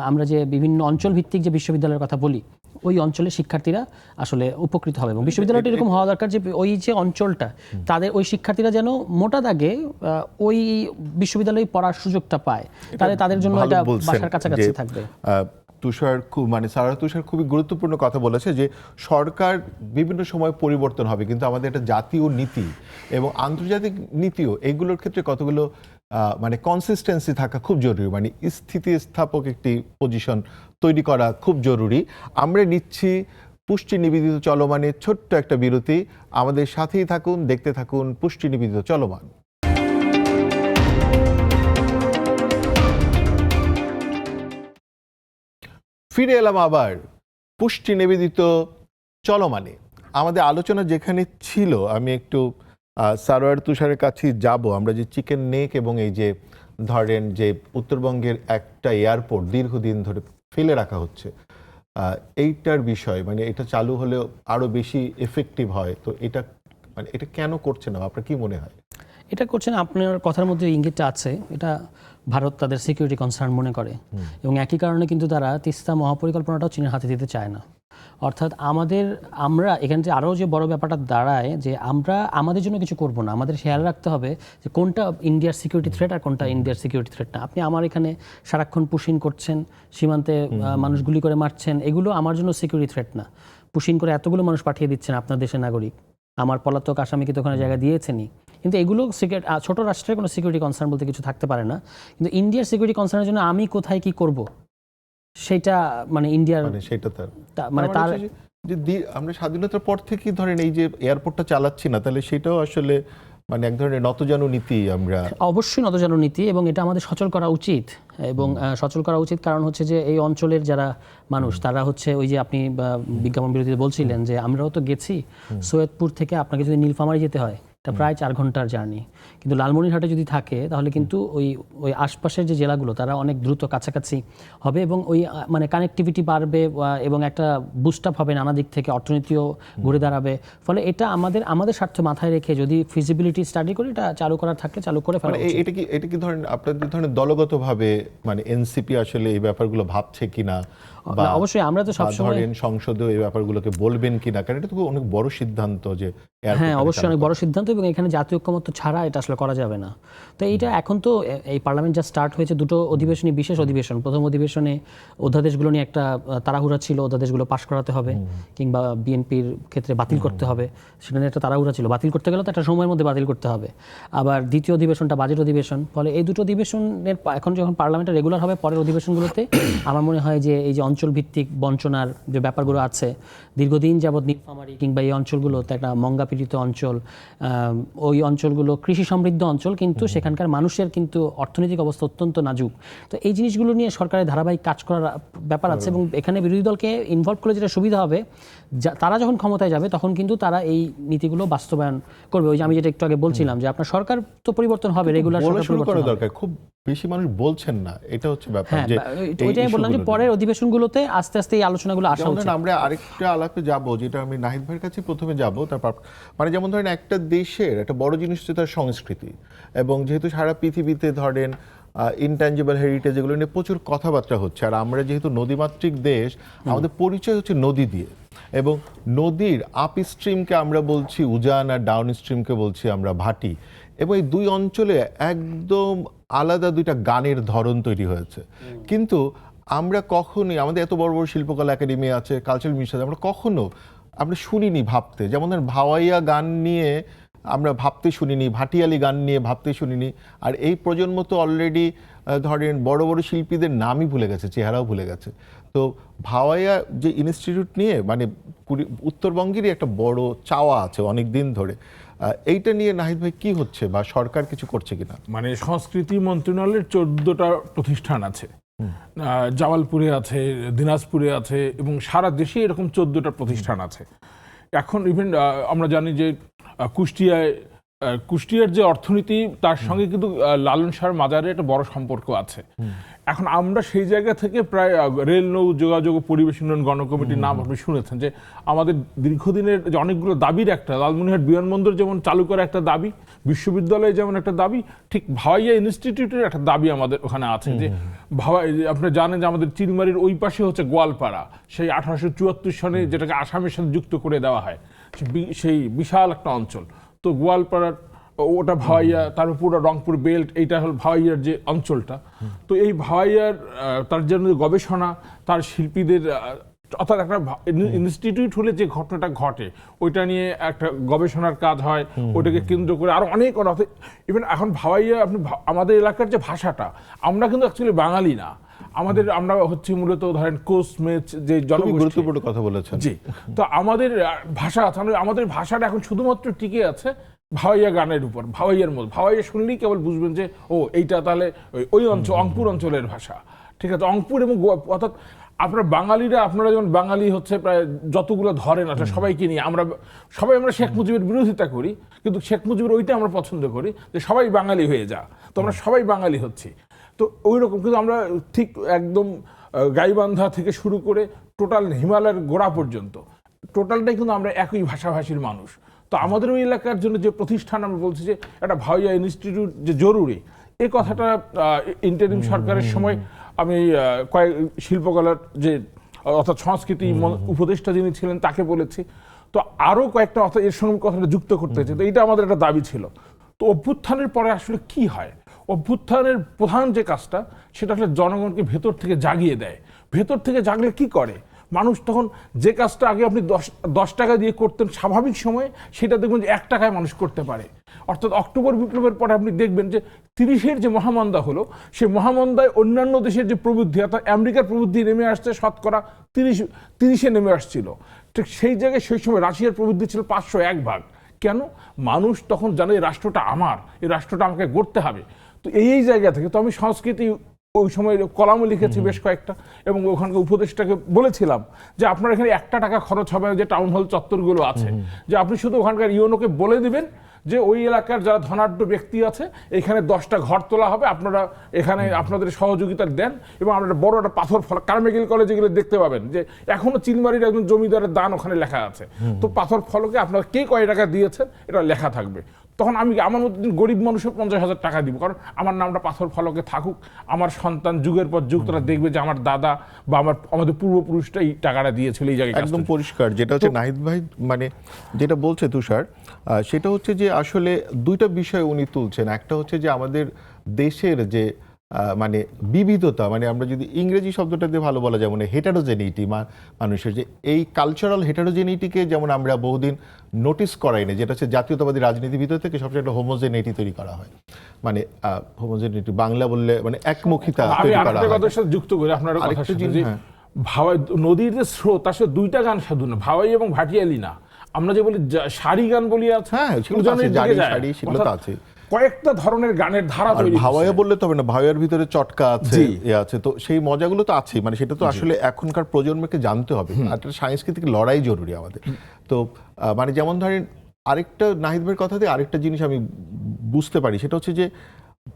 আমরা যে বিভিন্ন অঞ্চল ভিত্তিক যে বিশ্ববিদ্যালয়ের কথা বলি, ওই অঞ্চলের শিক্ষার্থীরা আসলে উপকৃত হবে। এবং বিশ্ববিদ্যালয়টা এরকম হওয়া দরকার যে ওই যে অঞ্চলটা, তাদের ওই শিক্ষার্থীরা যেন মোটা দাগে ওই বিশ্ববিদ্যালয়ে পড়ার সুযোগটা পায়, তাহলে তাদের জন্য এটা বাসার কাছাকাছি থাকবে। তুষার সারা তুষার খুবই গুরুত্বপূর্ণ কথা বলেছে যে সরকার বিভিন্ন সময় পরিবর্তন হবে, কিন্তু আমাদের একটা জাতীয় নীতি এবং আন্তর্জাতিক নীতিও, এগুলোর ক্ষেত্রে কতগুলো মানে কনসিস্টেন্সি থাকা খুব জরুরি, মানে স্থিতিস্থাপক একটি পজিশন তৈরি করা খুব জরুরি। আমরা নিচ্ছি পুষ্টি নিবেদিত চলমানের ছোট্ট একটা বিরতি, আমাদের সাথেই থাকুন, দেখতে থাকুন পুষ্টি নিবেদিত চলমান। ফিরে এলাম আবার পুষ্টি নিবেদিত চলমানে। আমাদের আলোচনা যেখানে ছিল, আমি একটু সারোয়ার তুষারের কাছে যাব। আমরা যে চিকেন নেক এবং এই যে ধরেন যে উত্তরবঙ্গের একটা এয়ারপোর্ট দীর্ঘদিন ধরে ফেলে রাখা হচ্ছে, এইটার বিষয়, মানে এটা চালু হলেও আরো বেশি এফেক্টিভ হয়, তো এটা মানে এটা কেন করছে না, আপনার কি মনে হয়? এটা করছেন, আপনার কথার মধ্যে ইঙ্গিতটা আছে, এটা ভারত তাদের সিকিউরিটি কনসার্ন মনে করে, এবং একই কারণে কিন্তু তারা তিস্তা মহাপরিকল্পনাটাও চীনের হাতে দিতে চায় না। অর্থাৎ আমরা এখানে যে আরও যে বড় ব্যাপারটা দাঁড়ায় যে আমরা আমাদের জন্য কিছু করব না, আমাদের খেয়াল রাখতে হবে যে কোনটা ইন্ডিয়ার সিকিউরিটি থ্রেট আর কোনটা ইন্ডিয়ার সিকিউরিটি থ্রেট না। আপনি আমার এখানে সারাক্ষণ পুশিং করছেন, সীমান্তে মানুষ গুলি করে মারছেন, এগুলো আমার জন্য সিকিউরিটি থ্রেট না। পুশিং করে এতগুলো মানুষ পাঠিয়ে দিচ্ছেন আপনার দেশের নাগরিক, আমার পলাতক আসামিকে তো ওখানে জায়গা দিয়েছেনই, কিন্তু এগুলো ছোট রাষ্ট্রের কোনো সিকিউরিটি কনসার্ন বলতে কিছু থাকতে পারে না। কিন্তু ইন্ডিয়ার সিকিউরিটি কনসার্নের জন্য আমি কোথায় কি করব সেটা মানে ইন্ডিয়ার সেটা মানে তার যে আমরা স্বাধীনতার পর থেকেই ধরেন এই যে এয়ারপোর্টটা চালাচ্ছি না, তাহলে সেটাও আসলে মানে এক ধরনের নতজানু নীতি। আমরা অবশ্যই নতজানু নীতি, এবং এটা আমাদের সচল করা উচিত। এবং সচল করা উচিত কারণ হচ্ছে যে এই অঞ্চলের যারা মানুষ, তারা হচ্ছে ওই যে আপনি বিজ্ঞাপন বিরতিতে বলছিলেন যে আমরাও তো গেছি, সৈয়দপুর থেকে আপনাকে যদি নীলফামারী যেতে হয় এটা প্রায় 4 ঘন্টার জার্নি। কিন্তু লালমনিরহাটে যদি থাকে তাহলে কিন্তু ওই আশপাশের যে জেলাগুলো তারা অনেক দ্রুত কাছাকাছি হবে এবং ওই মানে কানেক্টিভিটি বাড়বে এবং একটা বুস্ট আপ হবে নানা দিক থেকে, অর্থনীতিও ঘুরে দাঁড়াবে। ফলে এটা আমাদের স্বার্থ মাথায় রেখে যদি ফিজিবিলিটি স্টাডি করি এটা চালু করার থাকলে চালু করে ফেলা মানে উচিত। এটা কি ধরেন আপনাদের ধরেন দলগতভাবে মানে এনসিপি আসলে এই ব্যাপারগুলো ভাবছে কিনা, বা অবশ্যই আমরা তো সবসময় ধরেন সংসদেও এই ব্যাপারগুলোকে বলবেন কিনা, কারণ এটা তো অনেক বড় সিদ্ধান্ত যে হ্যাঁ অবশ্যই অনেক বড় সিদ্ধান্ত এবং এখানে জাতীয় ঐক্যমত্য ছাড়া এটা আসলে করা যাবে না। তো এইটা এখন তো এই পার্লামেন্ট যা স্টার্ট হয়েছে, দুটো অধিবেশনই বিশেষ অধিবেশন। প্রথম অধিবেশনে অধ্যাদেশগুলো নিয়ে একটা তাড়াহুড়া ছিল, অধ্যাদেশগুলো পাশ করাতে হবে কিংবা বিএনপির ক্ষেত্রে বাতিল করতে হবে, সেটা নিয়ে একটা তাড়াহুড়া ছিল। বাতিল করতে গেলে তো একটা সময়ের মধ্যে বাতিল করতে হবে। আবার দ্বিতীয় অধিবেশনটা বাজেট অধিবেশন। ফলে এই দুটো অধিবেশনের এখন যখন পার্লামেন্টে রেগুলার হবে পরের অধিবেশনগুলোতে আমার মনে হয় যে এই যে অঞ্চল ভিত্তিক বঞ্চনার যে ব্যাপারগুলো আছে, দীর্ঘদিন যাবৎ নীলফামারী কিংবা এই অঞ্চলগুলোতে একটা মঙ্গাপীড়িত অঞ্চল, ওই অঞ্চলগুলো কৃষি সমৃদ্ধ অঞ্চল, কিন্তু সেখানকার মানুষের কিন্তু অর্থনৈতিক অবস্থা অত্যন্ত নাজুক। তো এই জিনিসগুলো নিয়ে সরকারের ধারাবাহিক কাজ করার ব্যাপার আছে এবং এখানে বিরোধী দলকে ইনভলভ করলে যেটা সুবিধা হবে, তারা যখন ক্ষমতায় যাবে তখন কিন্তু তারা এই নীতিগুলো বাস্তবায়ন করবে। ওই যে আমি যেটা একটু আগে বলছিলাম যে আপনার সরকার তো পরিবর্তন হবে, রেগুলার সরকার পরিবর্তন হবে। দরকার, খুব বেশি মানুষ বলছেন না, এটা হচ্ছে ব্যাপার। হ্যাঁ, যে ওইটাই বললাম যে পরের অধিবেশনগুলোতে আস্তে আস্তে এই আলোচনাগুলো আসা উচিত। আমরা আরেকটা আলাপে যাব, যেটা আমি নাহিদ ভাইয়ের কাছে প্রথমে যাব, তারপর মানে যেমন ধরেন একটা দেশের একটা বড় জিনিস হচ্ছে তার সংস্কৃতি, এবং যেহেতু সারা পৃথিবীতে ধরেন ইনট্যাঞ্জিবল হেরিটেজ এগুলো নিয়ে প্রচুর কথাবার্তা হচ্ছে, আর আমরা যেহেতু নদীমাতৃক দেশ, আমাদের পরিচয় হচ্ছে নদী দিয়ে, এবং নদীর আপ স্ট্রিমকে আমরা বলছি উজান আর ডাউন স্ট্রিমকে বলছি আমরা ভাটি, এবং এই দুই অঞ্চলে একদম আলাদা দুইটা গানের ধরন তৈরি হয়েছে। কিন্তু আমরা কখনোই, আমাদের এত বড় বড় শিল্পকলা একাডেমি আছে, কালচারাল মিউজিয়াম, আমরা শুনিনি ভাবতে। যেমন ধরেন ভাওয়াইয়া গান নিয়ে আমরা ভাবতে শুনিনি, ভাটিয়ালি গান নিয়ে ভাবতে শুনিনি, আর এই প্রজন্ম তো অলরেডি ধরেন বড় বড় শিল্পীদের নামই ভুলে গেছে, চেহারাও ভুলে গেছে। তো ভাওয়াইয়া যে ইনস্টিটিউট নিয়ে মানে উত্তরবঙ্গেরই একটা বড় চাওয়া আছে অনেক দিন ধরে, এইটা নিয়ে নাহিদ ভাই কি হচ্ছে বা সরকার কিছু করছে কিনা? মানে সংস্কৃতি মন্ত্রণালয়ের 14টা প্রতিষ্ঠান আছে, জামালপুরে আছে, দিনাজপুরে আছে, এবং সারা দেশে এরকম 14টা প্রতিষ্ঠান আছে। এখন ইভেন আমরা জানি যে কুষ্টিয়ার যে অর্থনীতি, তার সঙ্গে কিন্তু লালন শাহর মাজারের একটা বড় সম্পর্ক আছে। এখন আমরা সেই জায়গা থেকে প্রায় রেল নৌ যোগাযোগ ও পরিবেশ উন্নয়ন গণকমিটির নাম আপনি শুনেছেন, যে আমাদের দীর্ঘদিনের যে অনেকগুলো দাবির একটা, লালমনিরহাট বিমানবন্দর যেমন চালু করা একটা দাবি, বিশ্ববিদ্যালয়ে যেমন একটা দাবি, ঠিক ভাওয়াইয়া ইনস্টিটিউটের একটা দাবি আমাদের ওখানে আছে। যে আপনি জানেন যে আমাদের চিলমারির ওই পাশে হচ্ছে গোয়ালপাড়া, সেই 1874 সনে যেটাকে আসামের সাথে যুক্ত করে দেওয়া হয়, সেই বিশাল একটা অঞ্চল। তো গোয়ালপাড়ার ওটা ভাওয়াইয়া, তার পুরো রংপুর বেল্ট, এইটা হল ভাওয়াইয়ার যে অঞ্চলটা। তো এই ভাওয়াইয়ার তার জন্য গবেষণা, তার শিল্পীদের, অর্থাৎ একটা ইনস্টিটিউট হলে যে ঘটনাটা ঘটে ওইটা নিয়ে একটা গবেষণার কাজ হয়, ওইটাকে কেন্দ্র করে আরো অনেক ইভেন এখন ভাওয়াইয়া, আপনি আমাদের এলাকার যে ভাষাটা, আমরা কিন্তু অ্যাকচুয়ালি বাঙালি না, আমরা হচ্ছে মূলত ধরেন কোচ মেচ যে জনগোষ্ঠী, গুরুত্বপূর্ণ কথা বলেছেন। জি, তো আমাদের ভাষা আছে, আমাদের ভাষাটা এখন শুধুমাত্র টিকে আছে ভাওয়াইয়া গানের উপর, ভাওয়াইয়ার মধ্যে। ভাওয়াইয়া শুনলেই কেবল বুঝবেন যে ও এইটা তাহলে ওই অঞ্চল, অঙ্কুর অঞ্চলের ভাষা, ঠিক আছে, অঙ্কুর এবং অর্থাৎ আপনারা বাঙালিরা, আপনারা যেমন বাঙালি হচ্ছে প্রায় যতগুলো ধরেন আছে সবাইকে নিয়ে, আমরা শেখ মুজিবের বিরোধিতা করি, কিন্তু শেখ মুজিবের ওইটা আমরা পছন্দ করি যে সবাই বাঙালি হয়ে যা, তো আমরা সবাই বাঙালি হচ্ছি। তো ওই রকম কিন্তু আমরা ঠিক একদম গাইবান্ধা থেকে শুরু করে টোটাল হিমালয়ের গোড়া পর্যন্ত টোটালটাই কিন্তু আমরা একই ভাষাভাষীর মানুষ। তো আমাদের ওই এলাকার জন্য যে প্রতিষ্ঠান, আমরা বলছি যে একটা ভাওয়াইয়া ইনস্টিটিউট যে জরুরি, এই কথাটা ইন্টারিম সরকারের সময় আমি কয়েক শিল্পকলার যে অর্থাৎ সংস্কৃতি উপদেষ্টা যিনি ছিলেন তাকে বলেছি। তো আরও কয়েকটা অর্থাৎ এর সঙ্গে কথাটা যুক্ত করতে হয়েছে। তো এইটা আমাদের একটা দাবি ছিল। তো অভ্যুত্থানের পরে আসলে কি হয়, অভ্যুত্থানের প্রধান যে কাজটা সেটা আসলে জনগণকে ভেতর থেকে জাগিয়ে দেয়। ভেতর থেকে জাগলে কি করে মানুষ, তখন যে কাজটা আগে আপনি 10 টাকা দিয়ে করতেন স্বাভাবিক সময়ে, সেটা দেখবেন যে 1 টাকায় মানুষ করতে পারে। অর্থাৎ অক্টোবর বিপ্লবের পরে আপনি দেখবেন যে 30-এর যে মহামন্দা হলো, সেই মহামন্দায় অন্যান্য দেশের যে প্রবৃদ্ধি, অর্থাৎ আমেরিকার প্রবৃদ্ধি নেমে আসছে শতকরা 30-এ নেমে আসছিল। ঠিক সেই জায়গায় সেই সময় রাশিয়ার প্রবৃদ্ধি ছিল 501 ভাগ। কেন? মানুষ তখন জানে এই রাষ্ট্রটা আমার, এই রাষ্ট্রটা আমাকে গড়তে হবে। তো এই জায়গা থেকে তো আমি সংস্কৃতি ওই সময় কলামও লিখেছি বেশ কয়েকটা, এবং ওখানকার উপদেষ্টাকে বলেছিলাম যে আপনার এখানে 1 টাকা খরচ হবে না, যে টাউন হল চত্বরগুলো আছে, যে আপনি শুধু ওখানকার ইউনোকে বলে দিবেন যে ওই এলাকার যারা ধনাঢ্য ব্যক্তি আছে এখানে 10টা ঘর তোলা হবে, আপনারা এখানে আপনাদের সহযোগিতা দেন, এবং আমরা বড় একটা পাথর ফলক কারমাইকেল কলেজে গেলে দেখতে পাবেন যে এখনো চিলমারির একজন জমিদারের দান ওখানে লেখা আছে। তো পাথর ফলকে আপনারা কে কয় টাকা দিয়েছেন এটা লেখা থাকবে। তখন আমি আমার মতো গরিব মানুষের 50,000 টাকা দিব, কারণ আমার নামটা পাথর ফলকে থাকুক, আমার সন্তান যুগের পর যুগ তারা দেখবে যে আমার দাদা বা আমাদের পূর্বপুরুষটা এই টাকাটা দিয়েছিল এই জায়গায়। একদম পরিষ্কার যেটা হচ্ছে নাহিদ ভাই মানে যেটা বলছে তুষার, সেটা হচ্ছে যে আসলে দুইটা বিষয় উনি তুলছেন। একটা হচ্ছে যে আমাদের দেশের যে মানে বিবিধতা, মানে আমরা যদি ইংরেজি শব্দটা দিয়ে ভালো বলা যায় মানে হেটারোজেনিটি, মানুষের যে এই কালচারাল হেটারোজেনিটিকে যেমন আমরা বহুদিন নোটিস করাই না, যেটা হচ্ছে জাতীয়তাবাদী রাজনীতির ভিতর থেকে সবচেয়ে একটা হোমোজেনিটি তৈরি করা হয়, মানে হোমোজেনিটি বাংলা বললে মানে একমুখিতা তৈরি করা হয়। কথার সাথে যুক্ত করে আপনার কথা আরেকটা জিনিস, হ্যাঁ। ভাওয়াই নদীর যে স্রোত তার সাথে দুইটা গান সাধু না, ভাওয়াই এবং ভাটিয়ালি না, আমরা যে বলি সারি গান বলি আছে, হ্যাঁ সেগুলো তো আছে, জারি শাড়ি সেগুলো তো আছে, কয়েকটা ধরনের গানের ধারা তৈরি। ভাওয়াইয়া বললে তবে না, ভাওয়াইয়ার ভিতরে চটকা আছে, এ আছে, তো সেই মজাগুলো তো আছেই, মানে সেটা তো আসলে এখনকার প্রজন্মকে জানতে হবে, আর একটা সাংস্কৃতিক লড়াই জরুরি আমাদের। তো মানে যেমন ধরেন আরেকটা নাহিদ ভাইয়ের কথা দিয়ে আরেকটা জিনিস আমি বুঝতে পারি, সেটা হচ্ছে যে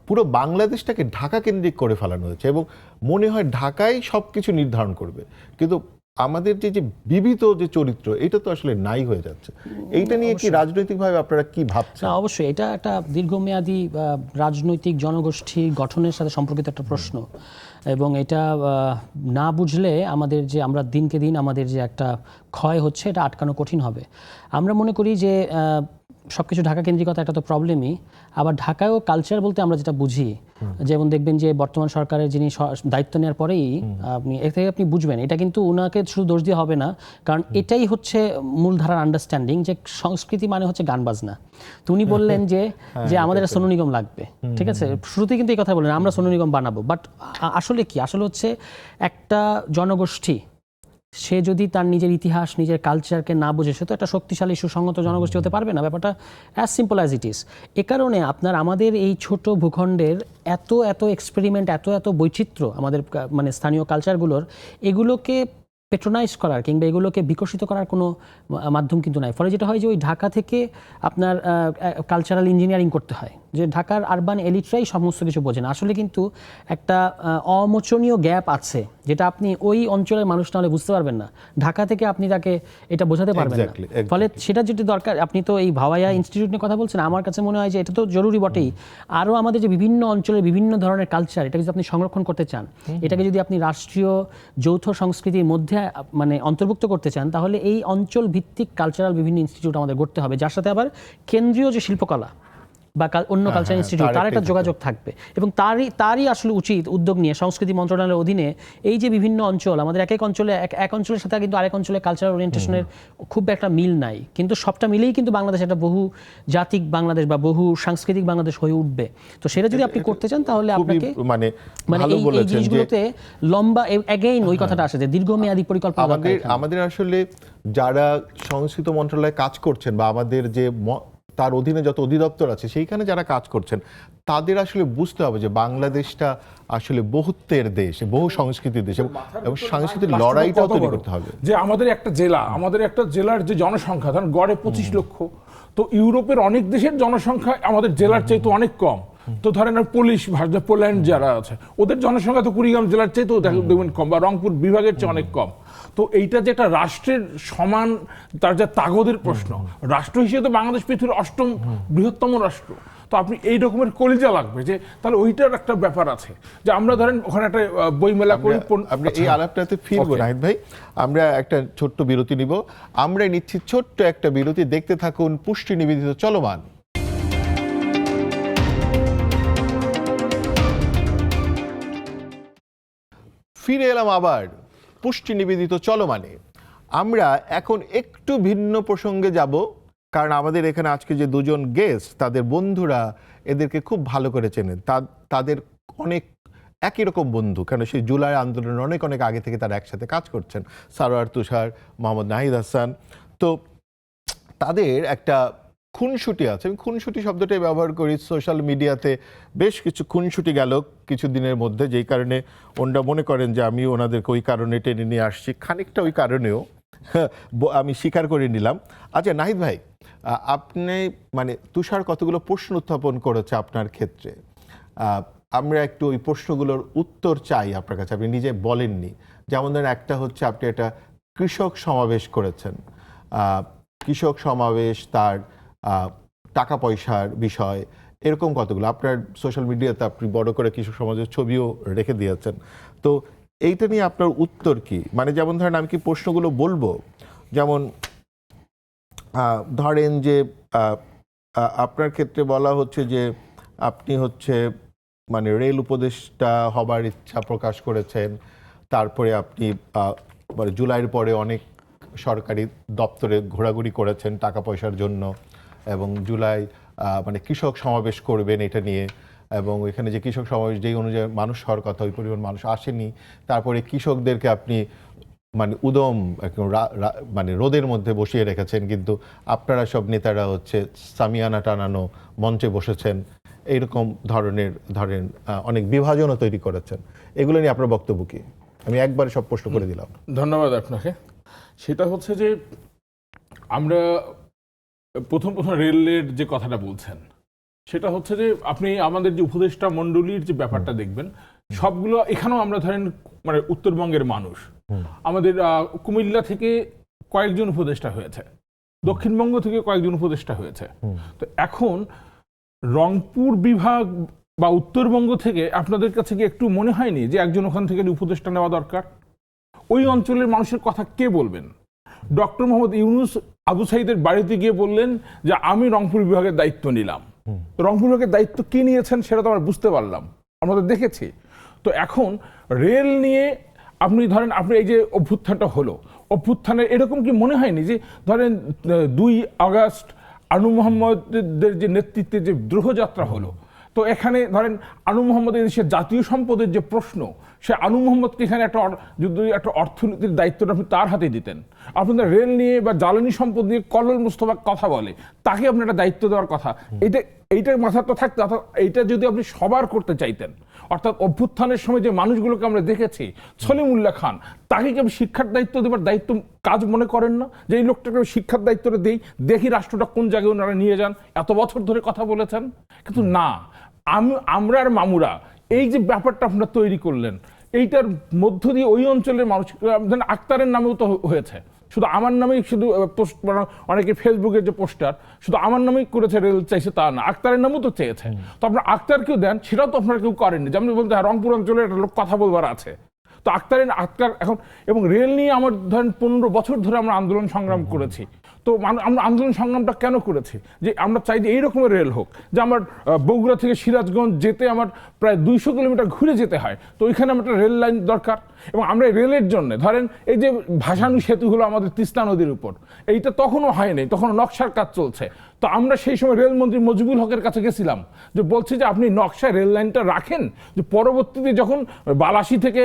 পুরো বাংলাদেশটাকে ঢাকা কেন্দ্রিক করে ফেলানো হয়েছে এবং মনে হয় ঢাকাই সব কিছু নির্ধারণ করবে, কিন্তু আমাদের যে বিবিধ যে চরিত্র এটা তো আসলে নাই হয়ে যাচ্ছে। এইটা নিয়ে কি রাজনৈতিকভাবে আপনারা কি ভাবছেন? না, অবশ্যই এটা একটা দীর্ঘমেয়াদী রাজনৈতিক জনগোষ্ঠী গঠনের সাথে সম্পর্কিত একটা প্রশ্ন, এবং এটা না বুঝলে আমাদের যে আমরা দিনকে দিন আমাদের যে একটা ক্ষয় হচ্ছে এটা আটকানো কঠিন হবে। আমরা মনে করি যে সবকিছু ঢাকা কেন্দ্রিকতা একটা তো প্রবলেমই, আবার ঢাকায়ও কালচার বলতে আমরা যেটা বুঝি, যেমন দেখবেন যে বর্তমান সরকারের যিনি দায়িত্ব নেওয়ার পরেই আপনি এর থেকে আপনি বুঝবেন এটা কিন্তু ওনাকে শুধু দোষ দিয়ে হবে না, কারণ এটাই হচ্ছে মূলধারার আন্ডারস্ট্যান্ডিং যে সংস্কৃতি মানে হচ্ছে গান বাজনা। তো উনি বললেন যে আমাদের সোনু নিগম লাগবে, ঠিক আছে, শুরুতেই কিন্তু এই কথা বললেন আমরা সোনু নিগম বানাবো, বাট আসলে কি, আসলে হচ্ছে একটা জনগোষ্ঠী সে যদি তার নিজের ইতিহাস নিজের কালচারকে না বুঝে সে তো একটা শক্তিশালী সুসংগত জনগোষ্ঠী হতে পারবে না। ব্যাপারটা as simple as it is. এ কারণে আপনার আমাদের এই ছোট ভূখণ্ডের এত এত এক্সপেরিমেন্ট, এত এত বৈচিত্র্য আমাদের মানে স্থানীয় কালচারগুলোর, এগুলোকে পেট্রোনাইজ করার কিংবা এগুলোকে বিকশিত করার কোনো মাধ্যম কিন্তু নাই। ফলে যেটা হয় যে ওই ঢাকা থেকে আপনার কালচারাল ইঞ্জিনিয়ারিং করতে হয়, যে ঢাকার আরবান এলিটরাই সমস্ত কিছু বোঝে না। আসলে কিন্তু একটা অমোচনীয় গ্যাপ আছে যেটা আপনি ওই অঞ্চলের মানুষ না হলে বুঝতে পারবেন না, ঢাকা থেকে আপনি তাকে এটা বোঝাতে পারবেন না। ফলে সেটা যেটা দরকার, আপনি তো এই ভাওয়াইয়া ইনস্টিটিউট নিয়ে কথা বলছেন, আমার কাছে মনে হয় যে এটা তো জরুরি বটেই, আরও আমাদের যে বিভিন্ন অঞ্চলের বিভিন্ন ধরনের কালচার এটা যদি আপনি সংরক্ষণ করতে চান, এটাকে যদি আপনি রাষ্ট্রীয় যৌথ সংস্কৃতির মধ্যে মানে অন্তর্ভুক্ত করতে চান, তাহলে এই অঞ্চল ভিত্তিক কালচারাল বিভিন্ন ইনস্টিটিউট আমাদের গড়তে হবে, যার সাথে আবার কেন্দ্রীয় যে শিল্পকলা বা অন্য কালচার ইনস্টিটিউট তার একটা যোগাযোগ থাকবে, এবং তারই আসলে উচিত উদ্যোগ নিয়ে সংস্কৃতি মন্ত্রণালয়ের অধীনে এই যে বিভিন্ন অঞ্চল আমাদের এক অঞ্চলের সাথে কিন্তু আরেক অঞ্চলে কালচারাল ওরিয়েন্টেশনের খুব একটা মিল নাই, কিন্তু সবটা মিলেই কিন্তু বাংলাদেশ একটা বহু জাতিক বাংলাদেশ বা বহু সাংস্কৃতিক বাংলাদেশ হয়ে উঠবে। তো সেটা যদি আপনি করতে চান তাহলে আপনাকে মানে এই জিনিসগুলোতে লম্বা এগেইন ওই কথাটা আসে যে দীর্ঘমেয়াদী পরিকল্পনা আমাদের আসলে যারা সংস্কৃতি মন্ত্রণালয়ে কাজ করছেন বা আমাদের যে তার অধীনে যত অধিদপ্তর আছে সেইখানে যারা কাজ করছেন তাদের আসলে বুঝতে হবে যে বাংলাদেশটা আসলে বহুত্বের দেশ, বহু সংস্কৃতির দেশ, এবং সাংস্কৃতিক লড়াইটাও তৈরি করতে হবে। যে আমাদের একটা জেলার যে জনসংখ্যা ধরেন গড়ে 25 লক্ষ, তো ইউরোপের অনেক দেশের জনসংখ্যা আমাদের জেলার চাইতে অনেক কম। তো ধরেন পোল্যান্ড যারা আছে ওদের জনসংখ্যা তো কুড়িগ্রাম জেলার চাইতেও দেখবেন কম, বা রংপুর বিভাগের চেয়ে অনেক কম। তো এইটা যে একটা রাষ্ট্রের সমান তার যে তাগদের প্রশ্ন, রাষ্ট্র হিসেবে তো বাংলাদেশ পৃথিবীর 8ম বৃহত্তম রাষ্ট্র, তো আপনি এই রকমের কলিজা লাগবে যে তাহলে ওইটার একটা ব্যাপার আছে যে আমরা ধরেন ওখানে একটা বইমেলা করি। আমরা এই আলাপটাতে ফিরবো নাহিদ ভাই, আমরা একটা ছোট্ট বিরতি নিব, আমরা নিচ্ছি ছোট্ট একটা বিরতি, দেখতে থাকুন পুষ্টি নিবেদিত চলমান। ফিরে এলাম আবার পুষ্টি নিবেদিত চলমানে। আমরা এখন একটু ভিন্ন প্রসঙ্গে যাব, কারণ আমাদের এখানে আজকে যে দুজন গেস্ট তাদের বন্ধুরা এদেরকে খুব ভালো করে চেনেন, তাদের অনেক একই রকম বন্ধু, কারণ সেই জুলাই আন্দোলনের অনেক অনেক আগে থেকে তারা একসাথে কাজ করছেন, সারোয়ার তুষার, মোহাম্মদ নাহিদ হাসান। তো তাদের একটা খুনসুটি আছে, আমি খুনসুটি শব্দটাই ব্যবহার করি, সোশ্যাল মিডিয়াতে বেশ কিছু খুনসুটি গেল কিছুদিনের মধ্যে, যেই কারণে ওনারা মনে করেন যে আমি ওনাদেরকে ওই কারণে টেনে নিয়ে আসছি, খানিকটা ওই কারণেও আমি স্বীকার করে নিলাম। আচ্ছা নাহিদ ভাই, আপনি মানে তুষার কতগুলো প্রশ্ন উত্থাপন করেছে আপনার ক্ষেত্রে, আমরা একটু ওই প্রশ্নগুলোর উত্তর চাই আপনার কাছে। আপনি নিজে বলেননি, যেমন ধরেন একটা হচ্ছে আপনি একটা কৃষক সমাবেশ করেছেন, কৃষক সমাবেশ, তার টাকা পয়সার বিষয়, এরকম কতগুলো আপনার সোশ্যাল মিডিয়াতে আপনি বড় করে কৃষক সমাজের ছবিও রেখে দিয়েছেন। তো এইটা নিয়ে আপনার উত্তর কি? মানে যেমন ধরেন আমি কি প্রশ্নগুলো বলবো, যেমন ধরেন যে আপনার ক্ষেত্রে বলা হচ্ছে যে আপনি হচ্ছে মানে রেল উপদেষ্টা হবার ইচ্ছা প্রকাশ করেছেন, তারপরে আপনি মানে জুলাইয়ের পরে অনেক সরকারি দপ্তরে ঘোরাঘুরি করেছেন টাকা পয়সার জন্য, এবং জুলাই মানে কৃষক সমাবেশ করবেন এটা নিয়ে, এবং এখানে যে কৃষক সমাবেশ যেই অনুযায়ী মানুষ হওয়ার কথা ওই পরিমাণ মানুষ আসেনি। তারপরে কৃষকদেরকে আপনি মানে উদম মানে রোদের মধ্যে বসিয়ে রেখেছেন, কিন্তু আপনারা সব নেতারা হচ্ছে সামিয়ানা টানানো মঞ্চে বসেছেন, এইরকম ধরনের ধরেন অনেক বিভাজনও তৈরি করেছেন। এগুলো নিয়ে আপনার বক্তব্য কি? আমি একবারে সব প্রশ্ন করে দিলাম। ধন্যবাদ আপনাকে। সেটা হচ্ছে যে আমরা প্রথম রেলের যে কথাটা বলছেন, সেটা হচ্ছে যে আপনি আমাদের যে উপদেষ্টা মণ্ডলীর যে ব্যাপারটা দেখবেন, সবগুলো এখানেও আমরা ধরেন মানে উত্তরবঙ্গের মানুষ, আমাদের কুমিল্লা থেকে কয়েকজন উপদেষ্টা হয়েছে, দক্ষিণবঙ্গ থেকে কয়েকজন উপদেষ্টা হয়েছে। তো এখন রংপুর বিভাগ বা উত্তরবঙ্গ থেকে আপনাদের কাছে কি একটু মনে হয়নি যে একজন ওখান থেকে উপদেষ্টা নেওয়া দরকার? ওই অঞ্চলের মানুষের কথা কে বলবেন? ডক্টর মোহাম্মদ ইউনূস আবু সাইদের বাড়িতে গিয়ে বললেন যে আমি রংপুর বিভাগের দায়িত্ব নিলাম। রংপুর বিভাগের দায়িত্ব কে নিয়েছেন সেটা তো আমরা বুঝতে পারলাম, আমরা তো দেখেছি। তো এখন রেল নিয়ে আপনি ধরেন আপনি এই যে অভ্যুত্থানটা হলো, অভ্যুত্থানের এরকম কি মনে হয়নি যে ধরেন 2 আগস্ট আনু মোহাম্মদের যে নেতৃত্বে যে দ্রোহযাত্রা হলো, তো এখানে ধরেন আনু মোহাম্মদ দেশের জাতীয় সম্পদের যে প্রশ্ন, সে আনু মোহাম্মদকে এখানে যদি একটা অর্থনীতির দায়িত্বটা আপনি তার হাতে দিতেন, আপনাদের রেল নিয়ে বা জ্বালানি সম্পদ নিয়ে কল্লোল মুস্তফা কথা বলে, তাকে আপনি একটা দায়িত্ব দেওয়ার কথা, এইটার মাথায় তো থাকতো। অর্থাৎ এইটা যদি আপনি সবার করতে চাইতেন, অর্থাৎ অভ্যুত্থানের সময় যে মানুষগুলোকে আমরা দেখেছি, সলিমুল্লাহ খান, তাকে কি আপনি শিক্ষার দায়িত্ব দেবার দায়িত্ব কাজ মনে করেন না? যে এই লোকটাকে শিক্ষার দায়িত্বটা দেই, দেখি রাষ্ট্রটা কোন জায়গায় ওনারা নিয়ে যান, এত বছর ধরে কথা বলেছেন। কিন্তু না, আমরা আর মামুরা এই যে ব্যাপারটা আপনারা তৈরি করলেন, এইটার মধ্য দিয়ে ওই অঞ্চলের মানুষ, আক্তারের নামেও তো হয়েছে, শুধু আমার নামেই শুধু পোস্ট, অনেকে ফেসবুকের যে পোস্টার শুধু আমার নামেই করেছে রেল চাইছে তা না, আক্তারের নামও তো চেয়েছে। তো আপনার আক্তারকেও দেন, সেটাও তো আপনারা কেউ করেননি। যেমন বলতে হয় রংপুর অঞ্চলে একটা লোক কথা বলবার আছে, তো আক্তার এখন, এবং রেল নিয়ে আমার ধরেন 15 বছর ধরে আমরা আন্দোলন সংগ্রাম করেছি। তো আমরা আন্দোলন সংগ্রামটা কেন করেছি? যে আমরা চাই যে এই রকমের রেল হোক, যে আমার বগুড়া থেকে সিরাজগঞ্জ যেতে আমার প্রায় 200 কিলোমিটার ঘুরে যেতে হয়, তো ওইখানে আমার একটা রেল লাইন দরকার। এবং আমরা রেলের জন্য ধরেন এই যে ভাসানী সেতু হলো আমাদের তিস্তা নদীর উপর, এইটা তখনও হয়নি, তখন নকশার কাজ চলছে। তো আমরা সেই সময় রেলমন্ত্রী মুজিবুল হকের কাছে গেছিলাম, যে বলছি যে আপনি নকশায় রেল লাইনটা রাখেন, যে পরবর্তীতে যখন বালাসী থেকে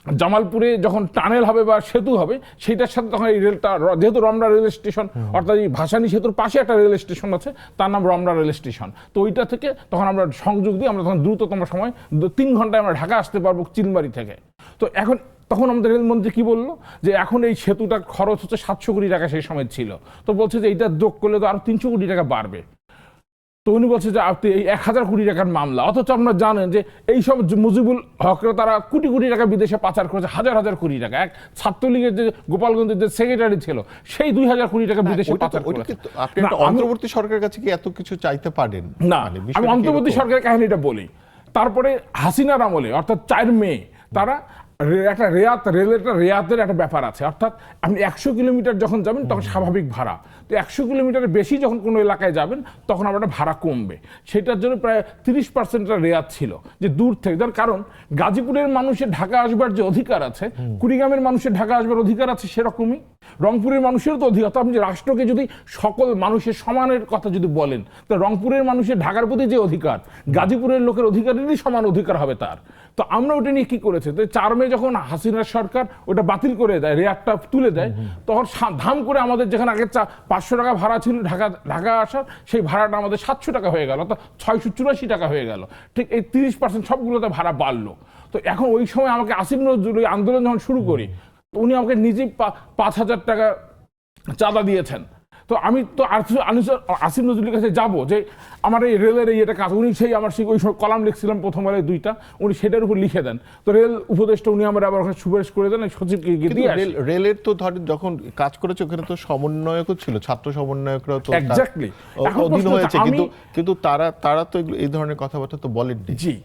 জামালপুরে যখন টানেল হবে বা সেতু হবে, সেইটার সাথে তখন এই রেলটা, যেহেতু রমনা রেল স্টেশন, অর্থাৎ এই ভাসানী সেতুর পাশে একটা রেল স্টেশন আছে, তার নাম রমনা রেল স্টেশন, তো ওইটা থেকে তখন আমরা সংযোগ দিই, আমরা তখন দ্রুততম সময় 3 ঘন্টায় আমরা ঢাকা আসতে পারবো চিলমারি থেকে। তো এখন তখন আমাদের রেলমন্ত্রী কি বললো, যে এখন এই সেতুটার খরচ হচ্ছে 700 কোটি টাকা সেই সময় ছিল, তো বলছে যে এইটা যোগ করলে তো আরো 300 কোটি টাকা বাড়বে। তো উনি বলছে যে আপনি এই 1000 কোটি টাকার মামলা, অথচ আপনারা জানেন যে এইসব মুজিবুল হকরা তারা কোটি কোটি টাকা বিদেশে পাচার করেছে, হাজার হাজার কোটি টাকা। এক ছাত্রলীগের যে গোপালগঞ্জের যে সেক্রেটারি ছিল, সেই 2000 কোটি টাকা বিদেশে পাচার করেছে। আপনি অন্তর্বর্তী সরকারের কাছে কি এত কিছু চাইতে পারেন না? আমি অন্তর্বর্তী সরকারের কাহিনীটা বলি। তারপরে হাসিনার আমলে অর্থাৎ 4 মে তারা একটা রেয়াতের একটা ব্যাপার আছে, অর্থাৎ আপনি 100 কিলোমিটার যখন যাবেন তখন স্বাভাবিক ভাড়া, তো 100 কিলোমিটারের বেশি যখন কোনো এলাকায় যাবেন তখন আপনার ভাড়া কমবে। সেটার জন্য প্রায় 30% রেয়াত ছিল, যে দূর থেকে। তার কারণ গাজীপুরের মানুষের ঢাকা আসবার যে অধিকার আছে, কুড়িগ্রামের মানুষের ঢাকা আসবার অধিকার আছে, সেরকমই রংপুরের মানুষেরও তো অধিকার। তো আপনি রাষ্ট্রকে যদি সকল মানুষের সমানের কথা যদি বলেন, তো রংপুরের মানুষের ঢাকার প্রতি যে অধিকার, গাজীপুরের লোকের অধিকারেরই সমান অধিকার হবে তার। তো আমরা ওটা নিয়ে কি করেছি, তো 4 মে যখন হাসিনার সরকার ওটা বাতিল করে দেয়, রেয়ারটা তুলে দেয়, তখন ধাম করে আমাদের যেখানে আগে 500 টাকা ভাড়া ছিল ঢাকা আসার, সেই ভাড়াটা আমাদের 700 টাকা হয়ে গেল, অর্থাৎ 684 টাকা হয়ে গেল। ঠিক এই 30% সবগুলোতে ভাড়া বাড়লো। তো এখন ওই সময় আমাকে আসিফ নজরুল আন্দোলন যখন শুরু করি, তো উনি আমাকে নিজেই 5,000 টাকা চাঁদা দিয়েছেন। তো আমি তো আসিফ নজরুলের কাছে যাব যে আমার এই রেলের এই এটা কাজ, উনি সেই আমার সেই ওই কলাম লিখছিলাম প্রথমবারে 2টা, উনি সেটার উপর লিখে দেন। তো রেল উপদেষ্টা উনি আমার আবার ওখানে সুপারিশ করে দেন, সচিবকে কিন্তু দিয়ে আসি। রেলের তো ধরেন যখন কাজ করেছে ওখানে তো সমন্বয়কও ছিল, ছাত্র সমন্বয়করাও তো তার এক্স্যাক্টলি অধীন হয়েছে, কিন্তু তারা তো এই ধরনের কথাবার্তা তো বলেননি। জি,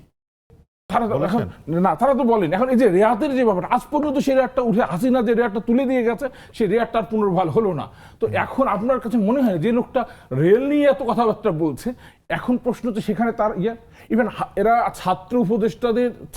তারা তো বলেন। এখন এই যে রেয়াতের যে ব্যাপারটা, আজ পর্যন্ত সেই রেয়ারটা উঠে হাসিনা যে রেয়ারটা তুলে দিয়ে গেছে, সেই রেয়ারটা আর পুনর্বহাল হলো না। তো এখন আপনার কাছে মনে হয় যে লোকটা রেল নিয়ে এত কথাবার্তা বলছে, এখন প্রশ্ন তো সেখানে তার ইভেন এরা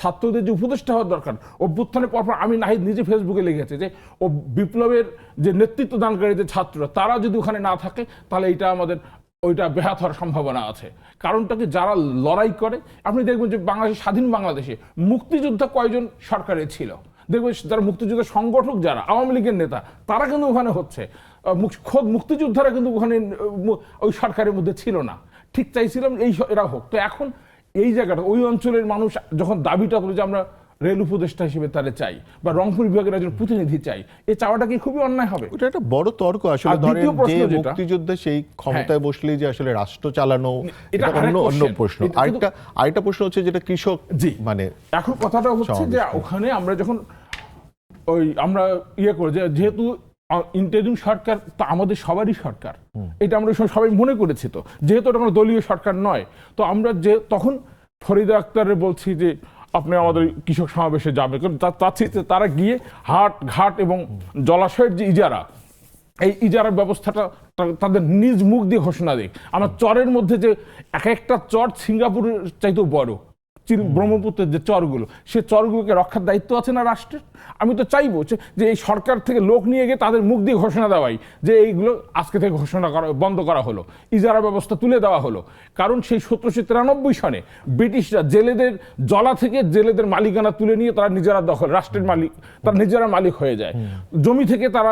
ছাত্রদের যে উপদেষ্টা হওয়ার দরকার, অভ্যুত্থানের পরপর আমি নাহিদ নিজে ফেসবুকে লিখেছে যে ও বিপ্লবের যে নেতৃত্ব দানকারী যে ছাত্ররা, তারা যদি ওখানে না থাকে তাহলে এটা আমাদের ওইটা ব্যাহত হওয়ার সম্ভাবনা আছে। কারণটা কি, যারা লড়াই করে, আপনি দেখবেন যে স্বাধীন বাংলাদেশে মুক্তিযোদ্ধা কয়জন সরকারে ছিল, দেখবেন যারা মুক্তিযুদ্ধের সংগঠক, যারা আওয়ামী লীগের নেতা, তারা কিন্তু ওখানে হচ্ছে খোদ মুক্তিযোদ্ধারা কিন্তু ওখানে ওই সরকারের মধ্যে ছিল না। ঠিক চাইছিলাম এরা হোক। তো এখন এই জায়গাটা ওই অঞ্চলের মানুষ যখন দাবিটা করে যে আমরা রেল উপদেষ্টা হিসেবে তারা চাই বা রংপুর বিভাগের একজন প্রতিনিধি চাই, এই চাওয়াটা কি খুবই অন্যায় হবে? ওটা একটা বড় তর্ক আসলে। ধরেন যে মুক্তিযোদ্ধা সেই ক্ষমতায় বসলেই যে আসলে রাষ্ট্র চালানো, এটা অন্য প্রশ্ন। আরেকটা প্রশ্ন হচ্ছে যেটা কৃষক, মানে এখন কথাটা হচ্ছে যে ওখানে আমরা যখন আমরা করে যেহেতু ইন্টারিম সরকার তো আমাদের সবারই সরকার, এটা আমরা সবাই মনে করেছি। তো যেহেতু এটা কোনো দলীয় সরকার নয়, তো আমরা যে তখন ফরিদা আক্তারের বলছি যে আপনি আমাদের কৃষক সমাবেশে যাবেন, কারণ তারা গিয়ে হাট ঘাট এবং জলাশয়ের যে ইজারা, এই ইজারার ব্যবস্থাটা তাদের নিজ মুখ দিয়ে ঘোষণা দিক। আমার চরের মধ্যে যে এক একটা চর সিঙ্গাপুরের চাইতেও বড়, ব্রহ্মপুত্রের যে চরগুলো, সে চরগুলোকে রক্ষার দায়িত্ব আছে না রাষ্ট্রের। আমি তো চাইবো যে এই সরকার থেকে লোক নিয়ে গিয়ে তাদের মুখ দিয়ে ঘোষণা দেওয়াই যে এইগুলো আজকে থেকে ঘোষণা করা বন্ধ করা হলো, ইজারা ব্যবস্থা তুলে দেওয়া হলো। কারণ সেই 1793 সনে ব্রিটিশরা জেলেদের জলা থেকে জেলেদের মালিকানা তুলে নিয়ে তারা নিজেরা দখল, রাষ্ট্রের মালিক, তারা নিজেরা মালিক হয়ে যায়। জমি থেকে তারা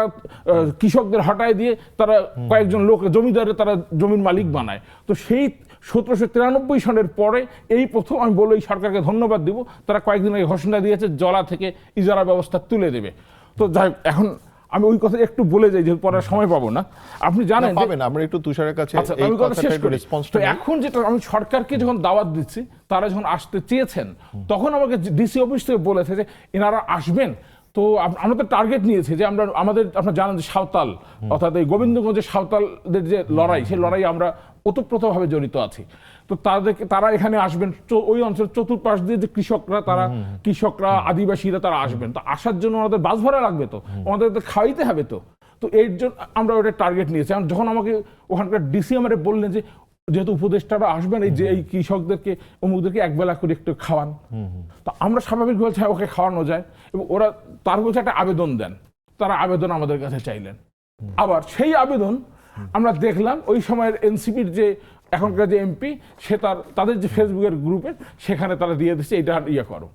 কৃষকদের হটায় দিয়ে তারা কয়েকজন লোক জমিদারে তারা জমির মালিক বানায়। তো সেই 1793 সনের পরে এই প্রথম আমি বলবো এই সরকারকে ধন্যবাদ দিব, তারা কয়েকদিন আগে ঘোষণা দিয়েছে জলা থেকে ইজারা ব্যবস্থা তুলে দেবে। তো যাই, এখন আমি ওই কথা একটু বলে যাই, যেহেতু পরে সময় পাবো না। আপনি জানেন আমরা একটু তুষারের কাছে এই কথা শেষ করি। তো এখন যেটা আমি সরকারকে যখন দাওয়াত দিচ্ছি, তারা যখন আসতে চেয়েছেন, তখন আমাকে ডিসি অফিস থেকে বলেছে যে এনারা আসবেন। তো আমরা তো টার্গেট নিয়েছি যে আপনারা জানেন যে সাঁওতাল, অর্থাৎ এই গোবিন্দগঞ্জের সাঁওতালদের যে লড়াই, সেই লড়াই আমরা ওতপ্রোতভাবে জড়িত আছি। তো তারা এখানে আসবেন, ওই অঞ্চলের চতুর্পাশ দিয়ে যে কৃষকরা আদিবাসীরা তারা আসবেন। তো আসার জন্য আমাদের বাস ভাড়া লাগবে, তো আমাদের খাওয়াইতে হবে। তো এর জন্য আমরা ওটা টার্গেট নিয়েছি। যখন আমাকে ওখানকার ডিসি আমারে বললেন যে যেহেতু উপদেষ্টারা আসবেন, এই কৃষকদেরকে অমুকদেরকে একবেলা করে একটু খাওয়ান, তো আমরা স্বাভাবিক বলছি ওকে খাওয়ানো যায়, এবং ওরা তার বলছে একটা আবেদন দেন। তারা আবেদন আমাদের কাছে চাইলেন। আবার সেই আবেদন আমরা দেখলাম ওই সময়ের এনসিপির যে এখনকার যে এমপি, সে তাদের যে ফেসবুকের গ্রুপে সেখানে তারা দিয়ে দিচ্ছে এটা করো।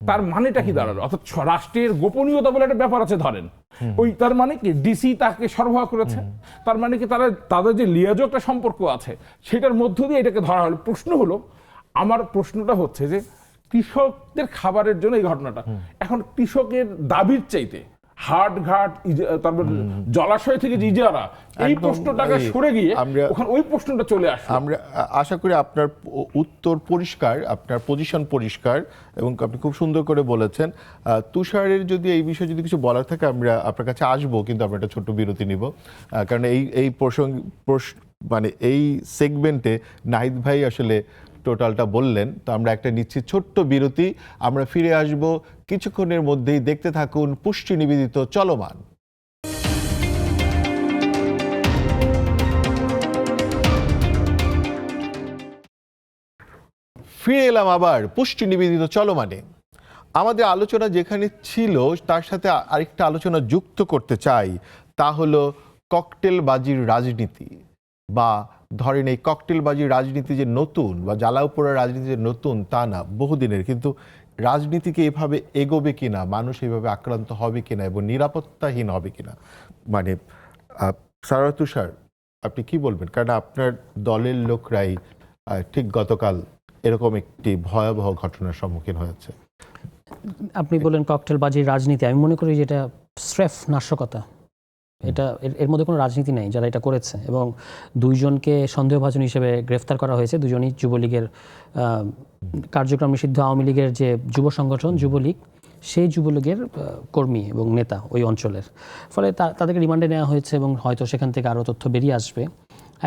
তার মানেটা কি দাঁড়ালো? অর্থাৎ রাষ্ট্রের গোপনীয়তা বলে একটা ব্যাপার আছে, ধরেন তার মানে কি ডিসি তাকে সরবরাহ করেছে, তার মানে কি তাদের যে লিয়াজো একটা সম্পর্ক আছে, সেটার মধ্য দিয়ে এটাকে ধরা হলো। আমার প্রশ্নটা হচ্ছে যে কৃষকদের খাবারের জন্য এই ঘটনাটা, এখন কৃষকের দাবির চাইতে হাট ঘাট, তারপর জলাশয় থেকে যে ইজারা, এই প্রশ্নটাকে সরে গিয়ে ওখানে ওই প্রশ্নটা চলে আসে। আমরা আশা করি আপনার উত্তর পরিষ্কার, আপনার পজিশন পরিষ্কার, এবং আপনি খুব সুন্দর করে বলেছেন। তুষারের যদি এই বিষয়ে যদি কিছু বলার থাকে আমরা আপনার কাছে আসবো, কিন্তু আমরা একটা ছোট্ট বিরতি নিব, কারণ এই মানে এই সেগমেন্টে নাহিদ ভাই আসলে টোটালটা বললেন। তো আমরা একটা নিচ্ছি ছোট্ট বিরতি, আমরা ফিরে আসব কিছুক্ষণের মধ্যেই। দেখতে থাকুন পুষ্টি নিবেদিত চলমান। ফিরে এলাম আবার পুষ্টি নিবেদিত চলমানে। আমাদের আলোচনা যেখানে ছিল তার সাথে আরেকটা আলোচনা যুক্ত করতে চাই, তা হলো ককটেলবাজির রাজনীতি, বা ধরেন এই ককটেলবাজির রাজনীতি যে নতুন, বা জ্বালাও পোড়ার রাজনীতি যে নতুন তা না, বহুদিনের। কিন্তু রাজনীতিকে এভাবে এগোবে কিনা, মানুষ এইভাবে আক্রান্ত হবে কিনা এবং নিরাপত্তাহীন হবে কিনা, মানে সারা তুষার আপনি কি বলবেন? কারণ আপনার দলের লোকরাই ঠিক গতকাল এরকম একটি ভয়াবহ ঘটনার সম্মুখীন হয়েছে। আপনি বলেন ককটেলবাজির রাজনীতি, আমি মনে করি যেটা স্রেফ নাশকতা, এটা এর মধ্যে কোনো রাজনীতি নেই যারা এটা করেছে, এবং দুইজনকে সন্দেহভাজন হিসেবে গ্রেফতার করা হয়েছে। দুজনই যুবলীগের কার্যক্রম নিষিদ্ধ আওয়ামী লীগের যে যুব সংগঠন যুবলীগ, সেই যুবলীগের কর্মী এবং নেতা ওই অঞ্চলের। ফলে তাদেরকে রিমান্ডে নেওয়া হয়েছে এবং হয়তো সেখান থেকে আরও তথ্য বেরিয়ে আসবে।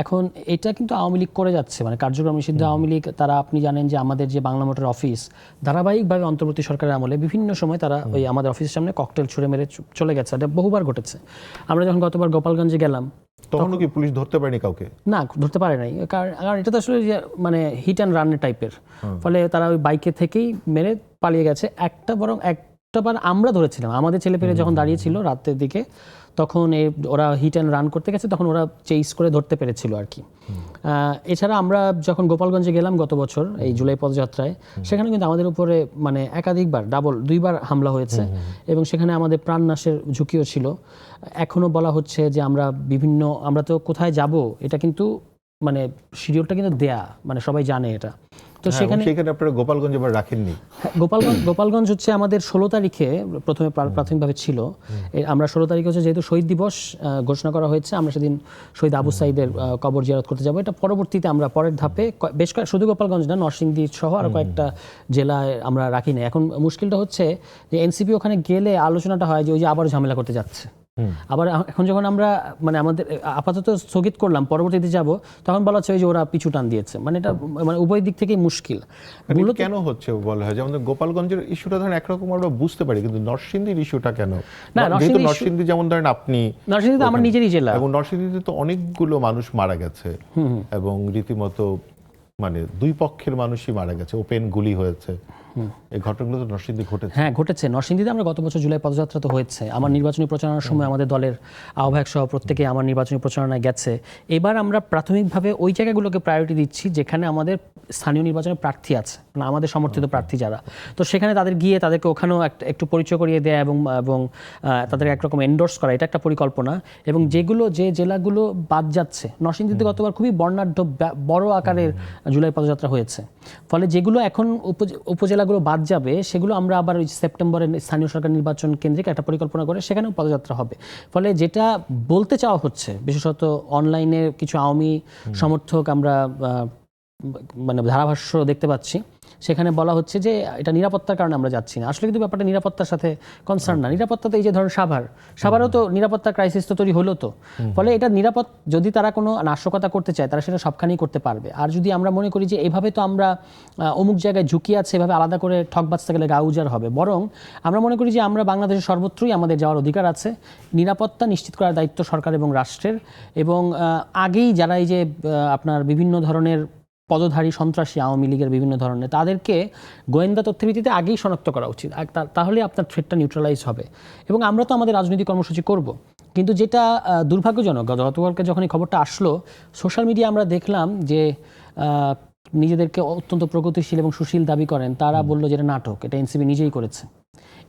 এখন এটা কিন্তু আওয়ামী লীগ করে যাচ্ছে, মানে কার্যক্রম নিষিদ্ধ আওয়ামী লীগ। তারা, আপনি জানেন যে আমাদের যে বাংলা মোটর অফিস ধারাবাহিকভাবে অন্তর্বর্তী সরকারের আমলে বিভিন্ন সময় তারা ওই আমাদের অফিসের সামনে ককটেল ছুঁড়ে মেরে চলে গেছে। এটা বহুবার ঘটেছে। আমরা যখন গতবার গোপালগঞ্জে গেলাম তখনও কি পুলিশ ধরতে পারেনি কাউকে? না, ধরতে পারে নাই, কারণ এটা তো আসলে মানে হিট অ্যান্ড রান টাইপের। ফলে তারা ওই বাইকে থেকেই মেরে পালিয়ে গেছে। একটা বার আমরা ধরেছিলাম, আমাদের ছেলেপেলে যখন দাঁড়িয়েছিল রাতের দিকে, তখন ওরা হিট অ্যান্ড রান করতে গেছে, তখন ওরা চেইস করে ধরতে পেরেছিল আর কি। এছাড়া আমরা যখন গোপালগঞ্জে গেলাম গত বছর এই জুলাই পদযাত্রায়, সেখানে কিন্তু আমাদের উপরে মানে একাধিকবার দুইবার হামলা হয়েছে এবং সেখানে আমাদের প্রাণনাশের ঝুঁকিও ছিল। এখনও বলা হচ্ছে যে আমরা তো কোথায় যাব, এটা কিন্তু মানে শিডিউলটা কিন্তু দেয়া, মানে সবাই জানে এটা। তো সেখানে আপনারা গোপালগঞ্জ এবার রাখেননি? গোপালগঞ্জ হচ্ছে আমাদের 16 তারিখে প্রথমে প্রাথমিকভাবে ছিল। আমরা 16 তারিখে হচ্ছে যেহেতু শহীদ দিবস ঘোষণা করা হয়েছে, আমরা সেদিন শহীদ আবু সাইদের কবর জিয়ারত করতে যাব। এটা পরবর্তীতে আমরা পরের ধাপে বেশ শুধু গোপালগঞ্জ না, নরসিংদী সহ আরো কয়েকটা জেলায় আমরা রাখি না। এখন মুশকিলটা হচ্ছে যে এনসিপি ওখানে গেলে আলোচনাটা হয় যে ওই যে আবার ঝামেলা করতে যাচ্ছে। আবার এখন যখন আমরা মানে আমাদের আপাতত স্থগিত করলাম, পরবর্তীতে যাব, তখন বলা হচ্ছে যে ওরা পিছু টান দিয়েছে। মানে এটা মানে উভয় দিক থেকেই মুশকিল। কেন হচ্ছে বলা হয়? যেমন গোপালগঞ্জের ইস্যুটা ধরেন একরকম আমরা বুঝতে পারি, কিন্তু নরসিংদীর ইস্যুটা কেন? না, নরসিংদী যেমন ধরেন নরসিংদী তো আমার নিজেরই জেলা, এবং নরসিংদীতে তো অনেকগুলো মানুষ মারা গেছে এবং রীতিমতো মানে দুই পক্ষের মানুষই মারা গেছে, ওপেন গুলি হয়েছে। এই ঘটনাগুলো তো নরসিংদী ঘটেছে। হ্যাঁ, ঘটেছে। নরসিংদীতে আমরা গত বছর জুলাই পদযাত্রা তো হয়েছে। আমার নির্বাচনী প্রচারণার সময় আমাদের দলের আহ্বায়ক সহ প্রত্যেকে আমার নির্বাচনী প্রচারণায় গেছে। এবার আমরা প্রাথমিকভাবে ওই জায়গাগুলোকে প্রায়োরিটি দিচ্ছি যেখানে আমাদের স্থানীয় নির্বাচনে প্রার্থী আছে, মানে আমাদের সমর্থিত প্রার্থী যারা। তো সেখানে তাদেরকে ওখানেও একটু পরিচয় করিয়ে দেয়া এবং তাদের একরকম এন্ডোর্স করা, এটা একটা পরিকল্পনা। এবং যে জেলাগুলো বাদ যাচ্ছে, নরসিংদীতে গতবার খুবই বর্ণাঢ্য বড় আকারের জুলাই পদযাত্রা হয়েছে। ফলে যেগুলো এখন উপজেলাগুলো বাদ যাবে, সেগুলো আমরা আবার ওই সেপ্টেম্বরে স্থানীয় সরকার নির্বাচন কেন্দ্রিক একটা পরিকল্পনা করে সেখানেও পদযাত্রা হবে। ফলে যেটা বলতে চাওয়া হচ্ছে, বিশেষত অনলাইনে কিছু আওয়ামী সমর্থক আমরা মানে ধারাভাষ্য দেখতে পাচ্ছি, সেখানে বলা হচ্ছে যে এটা নিরাপত্তার কারণে আমরা যাচ্ছি না। আসলে কিন্তু ব্যাপারটা নিরাপত্তার সাথে কনসার্ন না। নিরাপত্তাতে এই যে ধরুন সাভারও তো নিরাপত্তা ক্রাইসিস তো তৈরি হলো। তো ফলে এটা যদি তারা কোনো নাশকতা করতে চায়, তারা সেটা সবখানেই করতে পারবে। আর যদি আমরা মনে করি যে এইভাবে তো আমরা অমুক জায়গায় ঝুঁকি আছে, এভাবে আলাদা করে ঠক বাঁচতে গেলে গা উজাড় হবে, বরং আমরা মনে করি যে আমরা বাংলাদেশের সর্বত্রই আমাদের যাওয়ার অধিকার আছে। নিরাপত্তা নিশ্চিত করার দায়িত্ব সরকার এবং রাষ্ট্রের। এবং আগেই যারা এই যে আপনার বিভিন্ন ধরনের পদধারী সন্ত্রাসী আওয়ামী লীগের বিভিন্ন ধরনের, তাদেরকে গোয়েন্দা তথ্যের ভিত্তিতে আগেই শনাক্ত করা উচিত। তাহলে আপনার থ্রেটটা নিউট্রালাইজ হবে। এবং আমরা তো আমাদের রাজনৈতিক কর্মসূচি করব, কিন্তু যেটা দুর্ভাগ্যজনক, গতকালকে যখন এই খবরটা আসলো সোশ্যাল মিডিয়া, আমরা দেখলাম যে নিজেদেরকে অত্যন্ত প্রগতিশীল এবং সুশীল দাবি করেন তারা বলল যে এটা নাটক, এটা এনসিপি নিজেই করেছে।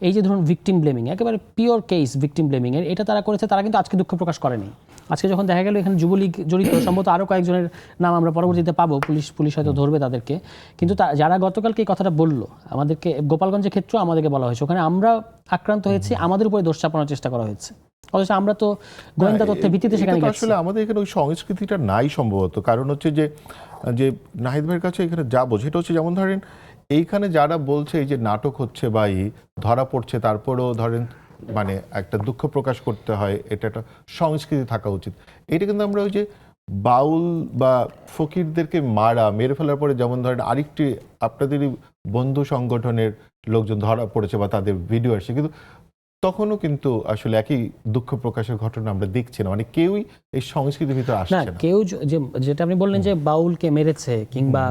এই যে ধরুন ভিকটিম ব্লেমিং, একেবারে পিওর কেস ভিকটিম ব্লেমিং এর, এটা তারা করেছে। তারা কিন্তু আজকে দুঃখ প্রকাশ করেনি। আজকে যখন দেখা গেল এখানে যুবলীগ জড়িত, সম্ভবত আরও কয়েকজনের নাম আমরা পরবর্তীতে পাবো, পুলিশ হয়তো ধরবে তাদেরকে। কিন্তু যারা গতকালকে এই কথাটা বললো, আমাদেরকে গোপালগঞ্জের ক্ষেত্রেও আমাদেরকে বলা হয়েছে, ওখানে আমরা আক্রান্ত হয়েছি, আমাদের উপরে দোষ চাপানোর চেষ্টা করা হয়েছে। অথচ আমরা তো গোয়েন্দা তথ্যের ভিত্তিতে সেখানে গেছি। আসলে আমাদের এখানে ওই সংস্কৃতিটা নাই সম্ভবত। কারণ হচ্ছে যে নাহিদ ভাইয়ের কাছে এখানে যাবো, সেটা হচ্ছে যেমন ধরেন এইখানে যারা বলছে এই যে নাটক হচ্ছে বা ধরা পড়ছে, তারপরেও ধরেন মানে একটা দুঃখ প্রকাশ করতে হয়, এটা একটা সংস্কৃতি থাকা উচিত। এটা কিন্তু আমরা ওই যে বাউল বা ফকিরদেরকে মেরে ফেলার পরে, যেমন ধরেন আরেকটি আপনাদেরই বন্ধু সংগঠনের লোকজন ধরা পড়েছে বা তাদের ভিডিও আসছে, কিন্তু তখনও কিন্তু আসলে একই দুঃখ প্রকাশের ঘটনা আমরা দেখছি না। মানে কেউই এই সংস্কৃতির ভিতরে আসছে না। কেউ যেটা আপনি বললেন যে বাউলকে মেরেছে কিংবা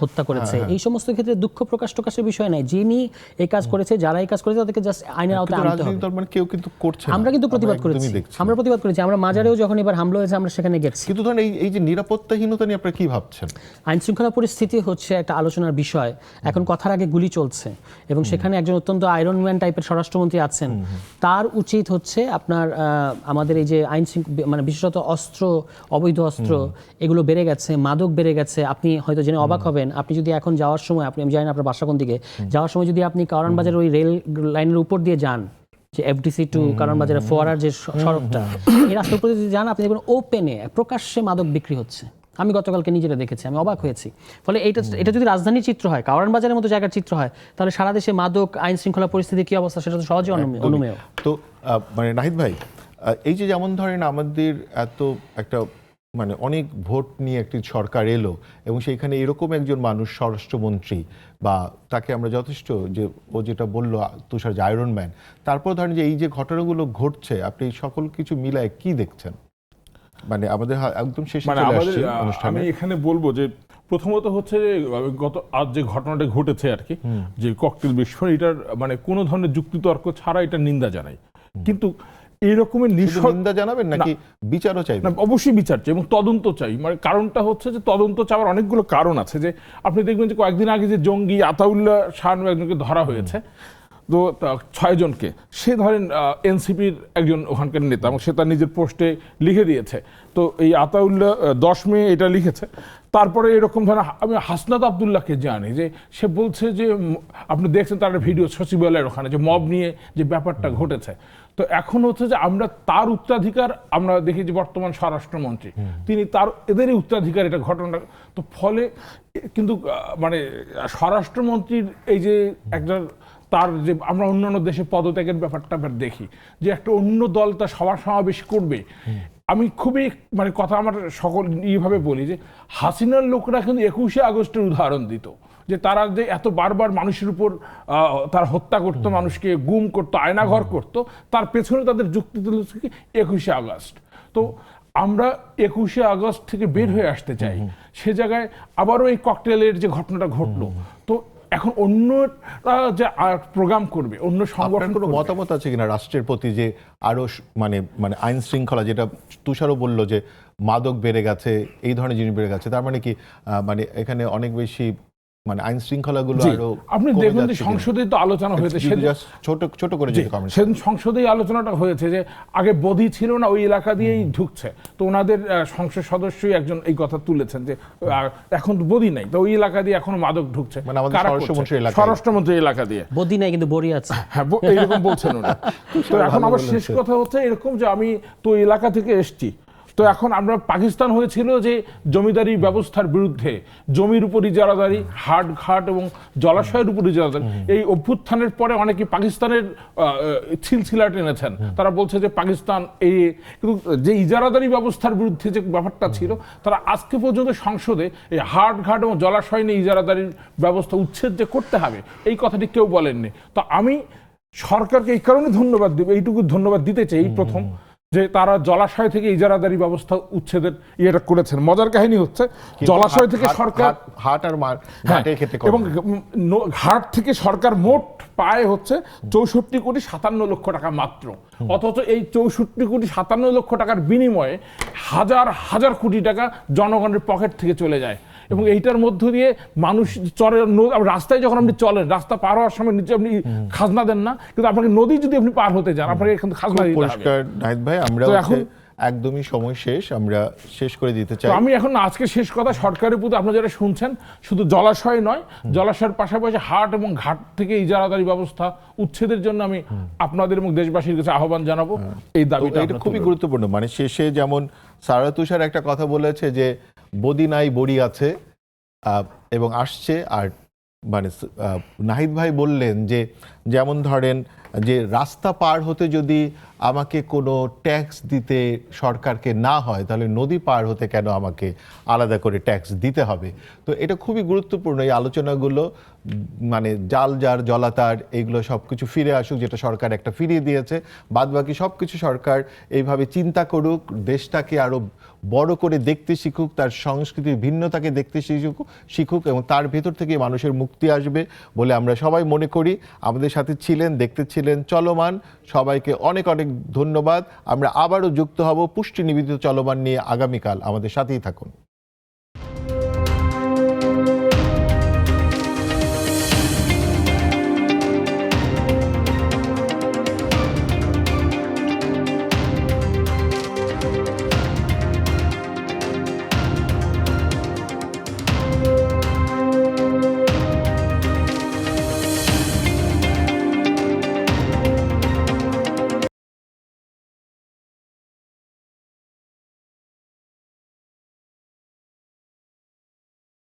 হত্যা করেছে, এই সমস্ত ক্ষেত্রে দুঃখ প্রকাশের বিষয় নাই। যিনি এই কাজ করেছে, যারা এই কাজ করেছে, তাদেরকে জাস্ট আইনের আওতায় আনতে হবে। মানে কেউ কিন্তু করছে না। আমরা কিন্তু প্রতিবাদ করেছি। আমরা মাজারেও যখন এবার হামলা হয়েছে আমরা সেখানে গেছি। কিন্তু ধরেন এই যে নিরাপত্তাহীনতা নিয়ে আপনারা কি ভাবছেন? আইন শৃঙ্খলা পরিস্থিতি হচ্ছে একটা আলোচনার বিষয়। এখন কথার আগে গুলি চলছে এবং সেখানে একজন অত্যন্ত আয়রন ম্যান টাইপের স্বরাষ্ট্রমন্ত্রী আছেন। তার উচিত হচ্ছে আপনার আমাদের এই যে আইন মানে বিশেষত অস্ত্র, অবৈধ অস্ত্র এগুলো বেড়ে গেছে, মাদক বেড়ে গেছে। আপনি হয়তো জেনে অবাক হবেন, আপনি যদি এখন যাওয়ার সময়, আমি জানি না আপনার বাসা কোন দিকে, যাওয়ার সময় যদি আপনি কারওয়ান বাজারের ওই রেল লাইনের উপর দিয়ে যান, যে এফডিসি টু কারণ বাজারে ফোয়ারার যে সড়কটা, এই রাস্তার উপরে যদি যান আপনি দেখবেন ওপেনে প্রকাশ্যে মাদক বিক্রি হচ্ছে। আমি গতকালকে নিজেরা দেখেছি, আমি অবাক হয়েছি। ফলে এটা যদি রাজধানীর চিত্র হয়, কারণ বাজারের মতো জায়গার চিত্র হয়, তাহলে সারা দেশে মাদক আইন শৃঙ্খলা পরিস্থিতি কি অবস্থা সেটা তো সহজে অনুমেয়। তো মানে নাহিদ ভাই, এই যে যেমন ধরেন আমাদের এত একটা মানে অনেক ভোট নিয়ে একটি সরকার এলো এবং সেইখানে এরকম একজন মানুষ স্বরাষ্ট্রমন্ত্রী, বা তাকে আমরা যথেষ্ট যে ও যেটা বললো তুষার যে আয়রন ম্যান, তারপর ধরেন যে এই যে ঘটনাগুলো ঘটছে আপনি সকল কিছু মিলায় কি দেখছেন? মানে আমাদের একদম শেষে চলে আসছে অনুষ্ঠানে। আমি এখানে বলবো যে প্রথমত হচ্ছে যে আজ যে ঘটনাটা ঘটেছে আর কি, যে ককটেল বিস্ফোরণ, এটার মানে কোনো ধরনের যুক্তিতর্ক ছাড়া এটা নিন্দা জানাই। কিন্তু এইরকমের নিন্দা জানাবেন নাকি বিচারও চাই? অবশ্যই বিচার চাই এবং তদন্ত চাই। মানে কারণটা হচ্ছে যে তদন্ত চাওয়ার অনেকগুলো কারণ আছে। যে আপনি দেখবেন যে কয়েকদিন আগে যে জঙ্গি আতাউল্লাহ শাহ একজনকে ধরা হয়েছে, তো 6 জনকে, সে ধরেন এনসিপির একজন ওখানকার নেতা এবং সে তার নিজের পোস্টে লিখে দিয়েছে। তো এই আতাউল্লাহ 10 মে এটা লিখেছে। তারপরে এরকম ধরেন আমি হাসনাত আবদুল্লাহকে জানি, যে সে বলছে যে আপনি দেখছেন তার ভিডিও সচিবালয়ের ওখানে যে মব নিয়ে যে ব্যাপারটা ঘটেছে। তো এখন হচ্ছে যে আমরা তার উত্তরাধিকার, আমরা দেখি যে বর্তমান স্বরাষ্ট্রমন্ত্রী তিনি তার এদেরই উত্তরাধিকার এটা ঘটনা। তো ফলে কিন্তু মানে স্বরাষ্ট্রমন্ত্রীর এই যে একটা তার যে আমরা অন্যান্য দেশে পদত্যাগের ব্যাপারটা দেখি যে একটা অন্য দল তার সভা সমাবেশ করবে। আমি খুবই মানে কথা আমার সকল এইভাবে বলি যে হাসিনার লোকরা কিন্তু 21শে আগস্টের উদাহরণ দিত, যে তারা যে এত বারবার মানুষের উপর তার হত্যা করতো, মানুষকে গুম করতো, আয়নাঘর করতো, তার পেছনে তাদের যুক্তি দিল 21শে আগস্ট। তো আমরা 21শে আগস্ট থেকে বের হয়ে আসতে চাই, সে জায়গায় আবারও এই ককটেলের যে ঘটনাটা ঘটলো। তো এখন অন্যরা যে প্রোগ্রাম করবে, অন্য সংগঠন, কোনো মতামত আছে কিনা রাষ্ট্রের প্রতি যে আরো মানে মানে আইন শৃঙ্খলা, যেটা তুষারও বললো যে মাদক বেড়ে গেছে, এই ধরনের জিনিস বেড়ে গেছে, তার মানে কি মানে এখানে অনেক বেশি মানে আইন শৃঙ্খলাগুলো আরো আপনি দেখুন যে সংসদে তো আলোচনা হয়েছে, ছোট করে সেদিন সংসদেই আলোচনাটা হয়েছে যে আগে বধি ছিল না, ওই এলাকা দিয়েই ঢুকছে। তো ওনাদের সংসদ সদস্যই একজন এই কথা তুলেছেন যে এখন বধি নাই, তো ওই এলাকা দিয়ে এখন মাদক ঢুকছে, মানে আমাদের স্বরাষ্ট্রমন্ত্রী এলাকা দিয়ে। বধি নাই কিন্তু বড়ি আছে, হ্যাঁ এইরকম বলছেন ওরা। তো এখন আমার শেষ কথা হচ্ছে এরকম যে আমি তো এলাকা থেকে এসছি, তো এখন আমরা পাকিস্তান হয়েছিল যে জমিদারি ব্যবস্থার বিরুদ্ধে, জমির উপর ইজারাদারি, হাট ঘাট এবং জলাশয়ের উপর ইজারাদারি। এই অভ্যুত্থানের পরে অনেকে পাকিস্তানের ছিলছিলা টেনেছেন, তারা বলছে যে পাকিস্তান এই, কিন্তু যে ইজারাদারি ব্যবস্থার বিরুদ্ধে যে ব্যাপারটা ছিল, তারা আজকে পর্যন্ত সংসদে এই হাট ঘাট এবং জলাশয় নিয়ে ইজারাদারির ব্যবস্থা উচ্ছেদ যে করতে হবে এই কথাটি কেউ বলেননি। তো আমি সরকারকে এই কারণে ধন্যবাদ দেব, এইটুকু ধন্যবাদ দিতে চাই এই প্রথম, যে তারা জলাশয় থেকে ইজারাদারি ব্যবস্থা উচ্ছেদের ইয়েটা করেছেন। মজার কাহিনী হচ্ছে জলাশয় থেকে সরকার হাট আর এবং ঘাট থেকে সরকার মোট পায় হচ্ছে 64,57,00,000 টাকা মাত্র, অথচ এই 64,57,00,000 টাকার বিনিময়ে হাজার হাজার কোটি টাকা জনগণের পকেট থেকে চলে যায়। এবং এইটার মধ্য দিয়ে মানুষ চরে, রাস্তায় যখন আপনি চলেন, রাস্তা পার হওয়ার সময় নিচে আপনি খাজনা দেন না, কিন্তু আপনাকে নদী যদি আপনি পার হতে যান আপনাকে এখানে খাজনা দিতে হবে। নাহিদ ভাই, আমরা এখন একদমই সময় শেষ, আমরা শেষ করে দিতে চাই। আমি এখন আজকে শেষ কথা, সরকারের প্রতি আপনারা যারা শুনছেন, শুধু জলাশয় নয়, জলাশয়ের পাশাপাশি হাট এবং ঘাট থেকে ইজারাদারি ব্যবস্থা উচ্ছেদের জন্য আমি আপনাদের এবং দেশবাসীর কাছে আহ্বান জানাবো। এই দাবিটা এটা খুবই গুরুত্বপূর্ণ। মানে শেষে যেমন সারা তুষার একটা কথা বলেছে যে বদি নাই বড়ি আছে এবং আসছে, আর মানে নাহিদ ভাই বললেন যে যেমন ধরেন যে রাস্তা পার হতে যদি আমাকে কোনো ট্যাক্স দিতে সরকারকে না হয়, তাহলে নদী পার হতে কেন আমাকে আলাদা করে ট্যাক্স দিতে হবে। তো এটা খুবই গুরুত্বপূর্ণ এই আলোচনাগুলো, মানে জাল যার জলাতার, এইগুলো সব কিছু ফিরে আসুক, যেটা সরকার একটা ফিরিয়ে দিয়েছে। বাদবাকি সব কিছু সরকার এইভাবে চিন্তা করুক, দেশটাকে আরও বড় করে দেখতে শিখুক, তার সংস্কৃতির ভিন্নতাকে দেখতে শিখুক এবং তার ভেতর থেকে মানুষের মুক্তি আসবে বলে আমরা সবাই মনে করি। আমাদের সাথে ছিলেন, দেখতে ছিলেন চলমান, সবাইকে অনেক অনেক ধন্যবাদ। আমরা আবারও যুক্ত হব পুষ্টি নিবেদিত চলমান নিয়ে আগামীকাল, আমাদের সাথেই থাকুন।